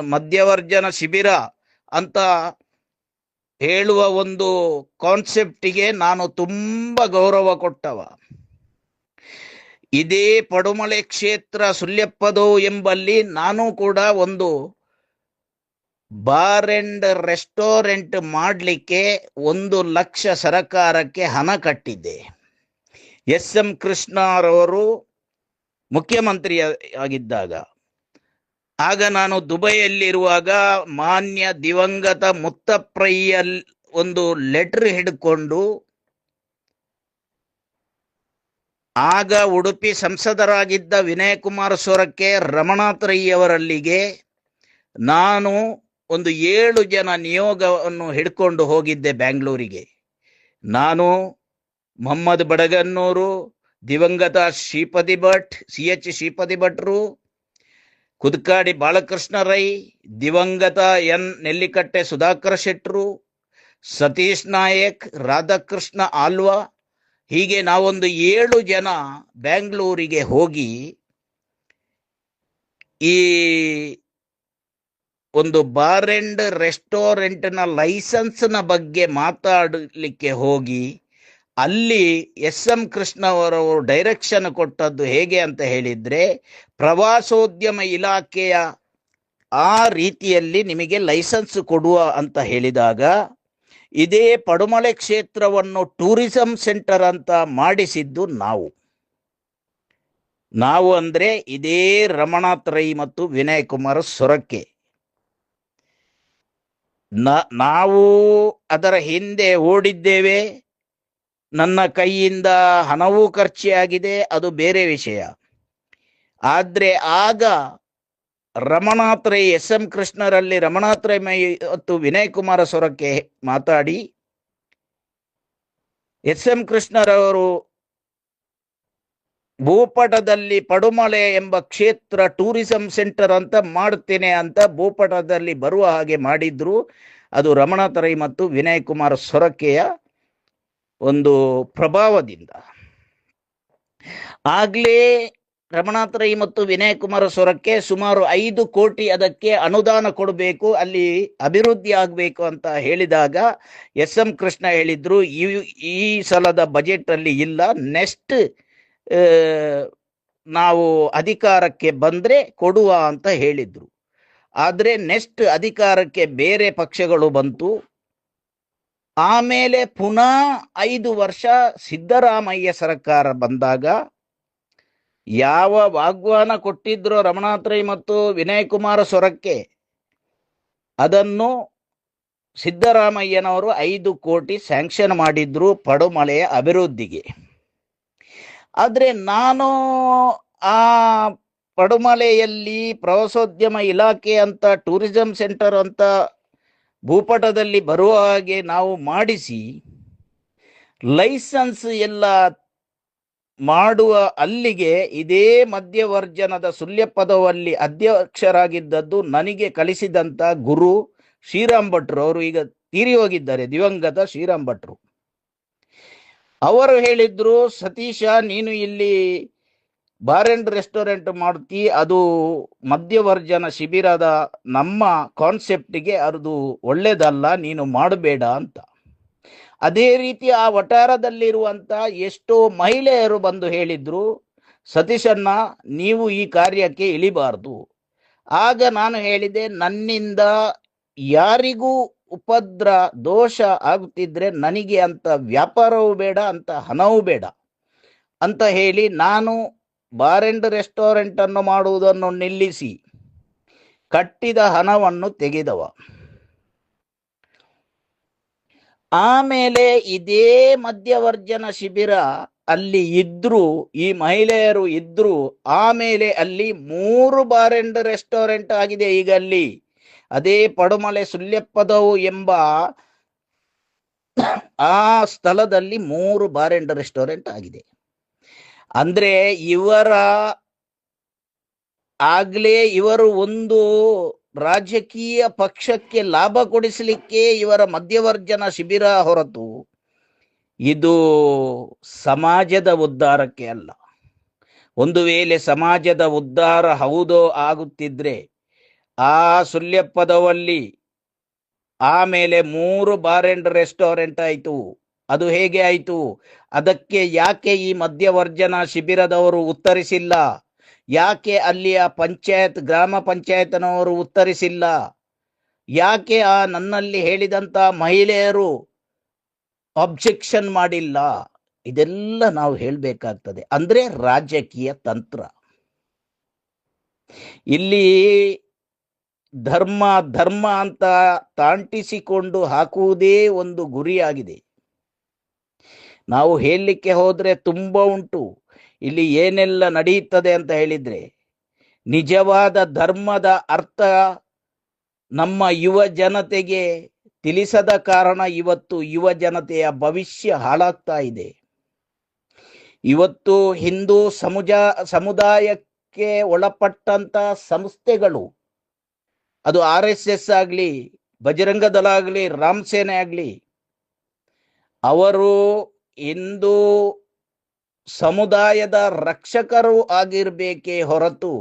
ಮಧ್ಯವರ್ಜನ ಶಿಬಿರ ಅಂತ ಹೇಳುವ ಒಂದು ಕಾನ್ಸೆಪ್ಟಿಗೆ ನಾನು ತುಂಬಾ ಗೌರವ ಕೊಟ್ಟವ. ಇದೇ ಪಡುಮಲೆ ಕ್ಷೇತ್ರ ಸುಳ್ಯಪ್ಪದೋ ಎಂಬಲ್ಲಿ ನಾನು ಕೂಡ ಒಂದು ಬಾರ್ ಅಂಡ್ ರೆಸ್ಟೋರೆಂಟ್ ಮಾಡಲಿಕ್ಕೆ 1 ಲಕ್ಷ ಸರಕಾರಕ್ಕೆ ಹಣ ಕಟ್ಟಿದ್ದೆ. SM ಕೃಷ್ಣರವರು ಮುಖ್ಯಮಂತ್ರಿ ಆಗಿದ್ದಾಗ, ಆಗ ನಾನು ದುಬೈಯಲ್ಲಿರುವಾಗ ಮಾನ್ಯ ದಿವಂಗತ ಮುತ್ತಪ್ರಯ್ಯ ಒಂದು ಲೆಟರ್ ಹಿಡ್ಕೊಂಡು ಆಗ ಉಡುಪಿ ಸಂಸದರಾಗಿದ್ದ ವಿನಯ್ ಕುಮಾರ್ ಸೊರಕೆ, ರಮನಾಥ್ ರೈ ಅವರಲ್ಲಿಗೆ ನಾನು ಒಂದು 7 ಜನ ನಿಯೋಗವನ್ನು ಹಿಡ್ಕೊಂಡು ಹೋಗಿದ್ದೆ ಬ್ಯಾಂಗ್ಳೂರಿಗೆ. ನಾನು, ಮೊಹಮ್ಮದ್ ಬಡಗನ್ನೂರು, ದಿವಂಗತ ಶ್ರೀಪತಿ ಭಟ್, CH ಶ್ರೀಪತಿ ಭಟ್ರು, ಕುದಕಾಡಿ ಬಾಲಕೃಷ್ಣ ರೈ, ದಿವಂಗತ N ನೆಲ್ಲಿಕಟ್ಟೆ ಸುಧಾಕರ್ ಶೆಟ್ರು, ಸತೀಶ್ ನಾಯಕ್, ರಾಧಾಕೃಷ್ಣ ಆಲ್ವಾ, ಹೀಗೆ ನಾವೊಂದು 7 ಜನ ಬ್ಯಾಂಗ್ಳೂರಿಗೆ ಹೋಗಿ ಈ ಒಂದು ಬಾರ್ ಅಂಡ್ ರೆಸ್ಟೋರೆಂಟ್ನ ಲೈಸೆನ್ಸ್ನ ಬಗ್ಗೆ ಮಾತಾಡಲಿಕ್ಕೆ ಹೋಗಿ, ಅಲ್ಲಿ SM ಕೃಷ್ಣ ಅವರು ಡೈರೆಕ್ಷನ್ ಕೊಟ್ಟದ್ದು ಹೇಗೆ ಅಂತ ಹೇಳಿದ್ರೆ, ಪ್ರವಾಸೋದ್ಯಮ ಇಲಾಖೆಯ ಆ ರೀತಿಯಲ್ಲಿ ನಿಮಗೆ ಲೈಸೆನ್ಸ್ ಕೊಡುವ ಅಂತ ಹೇಳಿದಾಗ, ಇದೇ ಪಡುಮಲೆ ಕ್ಷೇತ್ರವನ್ನು ಟೂರಿಸಂ ಸೆಂಟರ್ ಅಂತ ಮಾಡಿಸಿದ್ದು ನಾವು ಅಂದ್ರೆ ಇದೇ ರಮಣಾಥ್ ರೈ ಮತ್ತು ವಿನಯ್ ಕುಮಾರ್ ಸೊರಕೆ. ನಾವು ಅದರ ಹಿಂದೆ ಓಡಿದ್ದೇವೆ. ನನ್ನ ಕೈಯಿಂದ ಹಣವೂ ಖರ್ಚಾಗಿದೆ, ಅದು ಬೇರೆ ವಿಷಯ. ಆದ್ರೆ ಆಗ ರಮಣಾಥ್ ರೈ, ಎಸ್.ಎಂ. ಕೃಷ್ಣರಲ್ಲಿ ರಮಣಾಥ್ ರೈ ಮತ್ತು ವಿನಯ್ ಕುಮಾರ ಸೊರಕೆ ಮಾತಾಡಿ, ಎಸ್.ಎಂ. ಕೃಷ್ಣರವರು ಭೂಪಟದಲ್ಲಿ ಪಡುಮಲೆ ಎಂಬ ಕ್ಷೇತ್ರ ಟೂರಿಸಂ ಸೆಂಟರ್ ಅಂತ ಮಾಡ್ತೇನೆ ಅಂತ ಭೂಪಟದಲ್ಲಿ ಬರುವ ಹಾಗೆ ಮಾಡಿದ್ರು. ಅದು ರಮಣಾಥ್ ರೈ ಮತ್ತು ವಿನಯ್ ಕುಮಾರ್ ಸೊರಕೆಯ ಒಂದು ಪ್ರಭಾವದಿಂದ. ಆಗ್ಲೇ ರಮಣಾಥ್ ರೈ ಮತ್ತು ವಿನಯ್ ಕುಮಾರ್ ಸೊರಕೆ ಸುಮಾರು 5 ಕೋಟಿ ಅದಕ್ಕೆ ಅನುದಾನ ಕೊಡಬೇಕು, ಅಲ್ಲಿ ಅಭಿವೃದ್ಧಿ ಆಗಬೇಕು ಅಂತ ಹೇಳಿದಾಗ ಎಸ್.ಎಂ. ಕೃಷ್ಣ ಹೇಳಿದ್ರು, ಈ ಸಲದ ಬಜೆಟ್ ಅಲ್ಲಿ ಇಲ್ಲ, ನೆಕ್ಸ್ಟ್ ನಾವು ಅಧಿಕಾರಕ್ಕೆ ಬಂದ್ರೆ ಕೊಡುವ ಅಂತ ಹೇಳಿದ್ರು. ಆದ್ರೆ ನೆಕ್ಸ್ಟ್ ಅಧಿಕಾರಕ್ಕೆ ಬೇರೆ ಪಕ್ಷಗಳು ಬಂತು. ಆಮೇಲೆ ಪುನಃ 5 ವರ್ಷ ಸಿದ್ದರಾಮಯ್ಯ ಸರ್ಕಾರ ಬಂದಾಗ ಯಾವ ವಾಗ್ದಾನ ಕೊಟ್ಟಿದ್ರು ರಮಣಾಥ್ ರೈ ಮತ್ತು ವಿನಯ್ ಕುಮಾರ ಸೊರಕೆ, ಅದನ್ನು ಸಿದ್ದರಾಮಯ್ಯನವರು 5 ಕೋಟಿ ಸ್ಯಾಂಕ್ಷನ್ ಮಾಡಿದ್ರು ಪಡುಮಲೆಯ ಅಭಿವೃದ್ಧಿಗೆ. ಆದ್ರೆ ನಾನು ಆ ಪಡುಮಲೆಯಲ್ಲಿ ಪ್ರವಾಸೋದ್ಯಮ ಇಲಾಖೆ ಅಂತ ಟೂರಿಸಂ ಸೆಂಟರ್ ಅಂತ ಭೂಪಟದಲ್ಲಿ ಬರುವ ಹಾಗೆ ನಾವು ಮಾಡಿಸಿ ಲೈಸೆನ್ಸ್ ಎಲ್ಲ ಮಾಡುವ ಅಲ್ಲಿಗೆ ಇದೇ ಮಧ್ಯವರ್ಜನದ ಸುಳ್ಯಪದವಲ್ಲಿ ಅಧ್ಯಕ್ಷರಾಗಿದ್ದದ್ದು ನನಗೆ ಕಲಿಸಿದಂತ ಗುರು ಶ್ರೀರಾಮ್ ಭಟ್ರು. ಅವರು ಈಗ ತೀರಿ ಹೋಗಿದ್ದಾರೆ, ದಿವಂಗತ ಶ್ರೀರಾಮ್ ಭಟ್ರು. ಅವರು ಹೇಳಿದ್ರು, ಸತೀಶ ನೀನು ಇಲ್ಲಿ ಬಾರ್ ಅಂಡ್ ರೆಸ್ಟೋರೆಂಟ್ ಮಾಡ್ತಿ, ಅದು ಮಧ್ಯವರ್ಜನ ಶಿಬಿರದ ನಮ್ಮ ಕಾನ್ಸೆಪ್ಟ್ಗೆ ಅದು ಒಳ್ಳೇದಲ್ಲ, ನೀನು ಮಾಡಬೇಡ ಅಂತ. ಅದೇ ರೀತಿ ಆ ವಠಾರದಲ್ಲಿರುವಂತ ಎಷ್ಟೋ ಮಹಿಳೆಯರು ಬಂದು ಹೇಳಿದ್ರು, ಸತೀಶಣ್ಣ ನೀವು ಈ ಕಾರ್ಯಕ್ಕೆ ಇಳಿಬಾರ್ದು. ಆಗ ನಾನು ಹೇಳಿದೆ, ನನ್ನಿಂದ ಯಾರಿಗೂ ಉಪದ್ರ ದೋಷ ಆಗುತ್ತಿದ್ರೆ ನನಗೆ ಅಂತ ವ್ಯಾಪಾರವೂ ಬೇಡ, ಅಂತ ಹಣವೂ ಬೇಡ ಅಂತ ಹೇಳಿ ನಾನು ಬಾರ್ ಅಂಡ್ ರೆಸ್ಟೋರೆಂಟ್ ಅನ್ನು ಮಾಡುವುದನ್ನು ನಿಲ್ಲಿಸಿ ಕಟ್ಟಿದ ಹಣವನ್ನು ತೆಗೆದವ. ಆಮೇಲೆ ಇದೇ ಮಧ್ಯವರ್ಜನ ಶಿಬಿರ ಅಲ್ಲಿ ಇದ್ರು, ಈ ಮಹಿಳೆಯರು ಇದ್ರು. ಆಮೇಲೆ ಅಲ್ಲಿ 3 ಬಾರ್ ಅಂಡ್ ರೆಸ್ಟೋರೆಂಟ್ ಆಗಿದೆ ಈಗ ಅಲ್ಲಿ. ಅದೇ ಪಡುಮಲೆ ಸುಳ್ಯಪದವು ಎಂಬ ಆ ಸ್ಥಳದಲ್ಲಿ 3 ಬಾರ್ ಅಂಡ್ ರೆಸ್ಟೋರೆಂಟ್ ಆಗಿದೆ. ಅಂದ್ರೆ ಇವರು ಒಂದು ರಾಜಕೀಯ ಪಕ್ಷಕ್ಕೆ ಲಾಭ ಕೊಡಿಸಲಿಕ್ಕೆ ಇವರ ಮಧ್ಯವರ್ಜನ ಶಿಬಿರ ಹೊರತು ಇದು ಸಮಾಜದ ಉದ್ಧಾರಕ್ಕೆ ಅಲ್ಲ. ಒಂದು ವೇಳೆ ಸಮಾಜದ ಉದ್ಧಾರ ಹೌದೋ ಆಗುತ್ತಿದ್ರೆ ಆ ಸುಳ್ಯಪದವಲ್ಲಿ ಆಮೇಲೆ 3 ಬಾರ್ ಅಂಡ್ ರೆಸ್ಟೋರೆಂಟ್ ಆಯ್ತು. ಅದು ಹೇಗೆ ಆಯ್ತು? ಅದಕ್ಕೆ ಯಾಕೆ ಈ ಮಧ್ಯವರ್ಜನ ಶಿಬಿರದವರು ಉತ್ತರಿಸಿಲ್ಲ? ಯಾಕೆ ಅಲ್ಲಿಯ ಗ್ರಾಮ ಪಂಚಾಯತ್ನವರು ಉತ್ತರಿಸಿಲ್ಲ? ಯಾಕೆ ಆ ನನ್ನಲ್ಲಿ ಹೇಳಿದಂತ ಮಹಿಳೆಯರು ಅಬ್ಜೆಕ್ಷನ್ ಮಾಡಿಲ್ಲ? ಇದೆಲ್ಲ ನಾವು ಹೇಳ್ಬೇಕಾಗ್ತದೆ. ಅಂದ್ರೆ ರಾಜಕೀಯ ತಂತ್ರ. ಇಲ್ಲಿ ಧರ್ಮ ಅಂತ ತಾಂಟಿಸಿಕೊಂಡು ಹಾಕುವುದೇ ಒಂದು ಗುರಿಯಾಗಿದೆ. ನಾವು ಹೇಳಲಿಕ್ಕೆ ಹೋದ್ರೆ ತುಂಬಾ ಉಂಟು. ಇಲ್ಲಿ ಏನೆಲ್ಲ ನಡೆಯುತ್ತದೆ ಅಂತ ಹೇಳಿದ್ರೆ, ನಿಜವಾದ ಧರ್ಮದ ಅರ್ಥ ನಮ್ಮ ಯುವ ಜನತೆಗೆ ತಿಳಿಸದ ಕಾರಣ ಇವತ್ತು ಯುವ ಜನತೆಯ ಭವಿಷ್ಯ ಹಾಳಾಗ್ತಾ ಇದೆ. ಇವತ್ತು ಹಿಂದೂ ಸಮುದಾಯಕ್ಕೆ ಒಳಪಟ್ಟಂತ ಸಂಸ್ಥೆಗಳು, ಅದು RSS ಆಗ್ಲಿ, ಬಜರಂಗ ದಳ ಆಗ್ಲಿ, ರಾಮ್ ಸೇನೆ ಆಗ್ಲಿ, ಅವರು ಹಿಂದೂ ಸಮುದಾಯದ ರಕ್ಷಕರು ಆಗಿರ್ಬೇಕೇ ಹೊರತು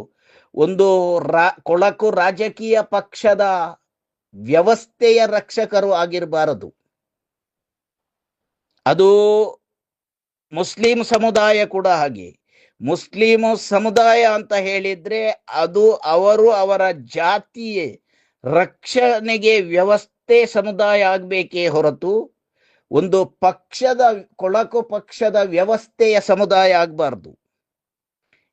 ಒಂದು ಕೊಳಕು ರಾಜಕೀಯ ಪಕ್ಷದ ವ್ಯವಸ್ಥೆಯ ರಕ್ಷಕರು ಆಗಿರಬಾರದು. ಅದು ಮುಸ್ಲಿಂ ಸಮುದಾಯ ಕೂಡ ಹಾಗೆ. ಮುಸ್ಲಿಂ ಸಮುದಾಯ ಅಂತ ಹೇಳಿದ್ರೆ ಅದು ಅವರು ಅವರ ಜಾತಿಯ ರಕ್ಷಣೆಗೆ ವ್ಯವಸ್ಥೆ ಸಮುದಾಯ ಆಗ್ಬೇಕೇ ಹೊರತು ಒಂದು ಪಕ್ಷದ ಕೊಳಕು ಪಕ್ಷದ ವ್ಯವಸ್ಥೆಯ ಸಮುದಾಯ ಆಗಬಾರ್ದು.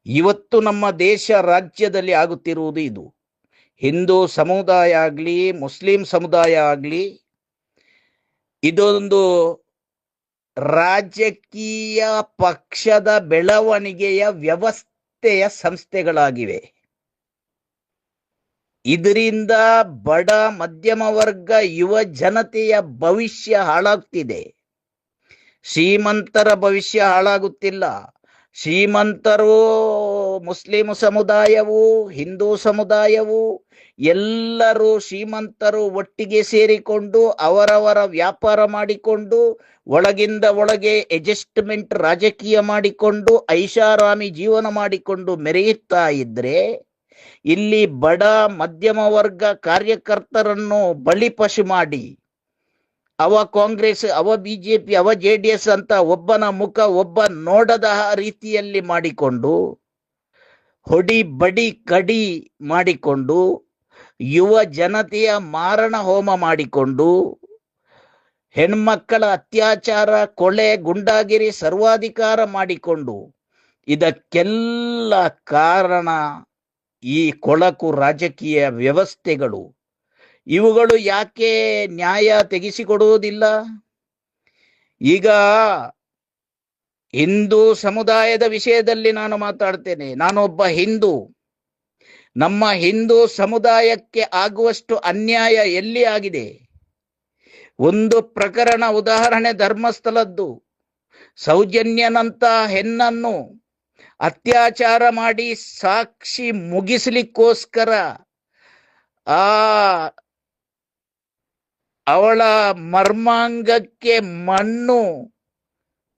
ಇವತ್ತು ನಮ್ಮ ದೇಶ ರಾಜ್ಯದಲ್ಲಿ ಆಗುತ್ತಿರುವುದು ಇದು. ಹಿಂದೂ ಸಮುದಾಯ ಆಗಲಿ ಮುಸ್ಲಿಂ ಸಮುದಾಯ ಆಗಲಿ ಇದೊಂದು ರಾಜಕೀಯ ಪಕ್ಷದ ಬೆಳವಣಿಗೆಯ ವ್ಯವಸ್ಥೆಯ ಸಂಸ್ಥೆಗಳಾಗಿವೆ. ಇದರಿಂದ ಬಡ ಮಧ್ಯಮ ವರ್ಗ ಯುವ ಜನತೆಯ ಭವಿಷ್ಯ ಹಾಳಾಗ್ತಿದೆ. ಶ್ರೀಮಂತರ ಭವಿಷ್ಯ ಹಾಳಾಗುತ್ತಿಲ್ಲ. ಶ್ರೀಮಂತರು ಮುಸ್ಲಿಂ ಸಮುದಾಯವು ಹಿಂದೂ ಸಮುದಾಯವು ಎಲ್ಲರೂ ಶ್ರೀಮಂತರು ಒಟ್ಟಿಗೆ ಸೇರಿಕೊಂಡು ಅವರವರ ವ್ಯಾಪಾರ ಮಾಡಿಕೊಂಡು ಒಳಗಿಂದ ಒಳಗೆ ಅಡ್ಜಸ್ಟ್ಮೆಂಟ್ ರಾಜಕೀಯ ಮಾಡಿಕೊಂಡು ಐಷಾರಾಮಿ ಜೀವನ ಮಾಡಿಕೊಂಡು ಮೆರೆಯುತ್ತಾ ಇದ್ರೆ ಇಲ್ಲಿ ಬಡ ಮಧ್ಯಮ ವರ್ಗ ಕಾರ್ಯಕರ್ತರನ್ನು ಬಲಿಪಶು ಮಾಡಿ ಅವ ಕಾಂಗ್ರೆಸ್ ಅವ ಬಿಜೆಪಿ ಅವ JDS ಅಂತ ಒಬ್ಬನ ಮುಖ ಒಬ್ಬ ನೋಡದ ರೀತಿಯಲ್ಲಿ ಮಾಡಿಕೊಂಡು ಹೊಡಿ ಬಡಿ ಕಡಿ ಮಾಡಿಕೊಂಡು ಯುವ ಜನತೆಯ ಮಾರಣ ಹೋಮ ಮಾಡಿಕೊಂಡು ಹೆಣ್ಮಕ್ಕಳ ಅತ್ಯಾಚಾರ ಕೊಲೆ ಗುಂಡಾಗಿರಿ ಸರ್ವಾಧಿಕಾರ ಮಾಡಿಕೊಂಡು ಇದಕ್ಕೆಲ್ಲ ಕಾರಣ ಈ ಕೊಳಕು ರಾಜಕೀಯ ವ್ಯವಸ್ಥೆಗಳು. ಇವುಗಳು ಯಾಕೆ ನ್ಯಾಯ ತೆಗೆಸಿಕೊಡುವುದಿಲ್ಲ? ಈಗ ಹಿಂದೂ ಸಮುದಾಯದ ವಿಷಯದಲ್ಲಿ ನಾನು ಮಾತಾಡ್ತೇನೆ. ನಾನೊಬ್ಬ ಹಿಂದೂ. ನಮ್ಮ ಹಿಂದೂ ಸಮುದಾಯಕ್ಕೆ ಆಗುವಷ್ಟು ಅನ್ಯಾಯ ಎಲ್ಲಿ ಆಗಿದೆ? ಒಂದು ಪ್ರಕರಣ ಉದಾಹರಣೆ ಧರ್ಮಸ್ಥಳದ್ದು. ಸೌಜನ್ಯನಂತ ಹೆಣ್ಣನ್ನು ಅತ್ಯಾಚಾರ ಮಾಡಿ ಸಾಕ್ಷಿ ಮುಗಿಸ್ಲಿಕ್ಕೋಸ್ಕರ ಅವಳ ಮರ್ಮಾಂಗಕ್ಕೆ ಮಣ್ಣು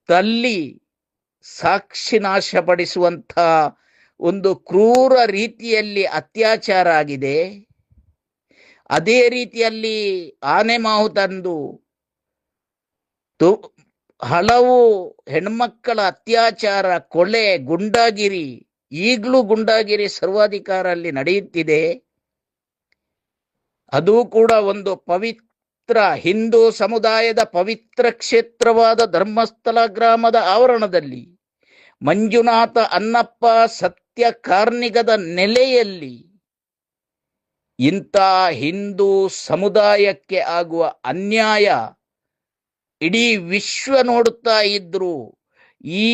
ತಲ್ಲಿ ಸಾಕ್ಷಿ ನಾಶಪಡಿಸುವಂಥ ಒಂದು ಕ್ರೂರ ರೀತಿಯಲ್ಲಿ ಅತ್ಯಾಚಾರ ಆಗಿದೆ. ಅದೇ ರೀತಿಯಲ್ಲಿ ಆನೆ ಮಾವು ತಂದು ಹಲವು ಹೆಣ್ಮಕ್ಕಳ ಅತ್ಯಾಚಾರ ಕೊಲೆ ಗುಂಡಾಗಿರಿ ಈಗಲೂ ಗುಂಡಾಗಿರಿ ಸರ್ವಾಧಿಕಾರ ಅಲ್ಲಿ ನಡೆಯುತ್ತಿದೆ. ಅದು ಕೂಡ ಒಂದು ಪವಿತ್ರ ಹಿಂದೂ ಸಮುದಾಯದ ಪವಿತ್ರ ಕ್ಷೇತ್ರವಾದ ಧರ್ಮಸ್ಥಳ ಗ್ರಾಮದ ಆವರಣದಲ್ಲಿ ಮಂಜುನಾಥ ಅನ್ನಪ್ಪ ಸತ್ಯ ಕಾರ್ಣಿಕದ ನೆಲೆಯಲ್ಲಿ ಇಂಥ ಹಿಂದೂ ಸಮುದಾಯಕ್ಕೆ ಆಗುವ ಅನ್ಯಾಯ ಇಡೀ ವಿಶ್ವ ನೋಡುತ್ತಾ ಇದ್ರು. ಈ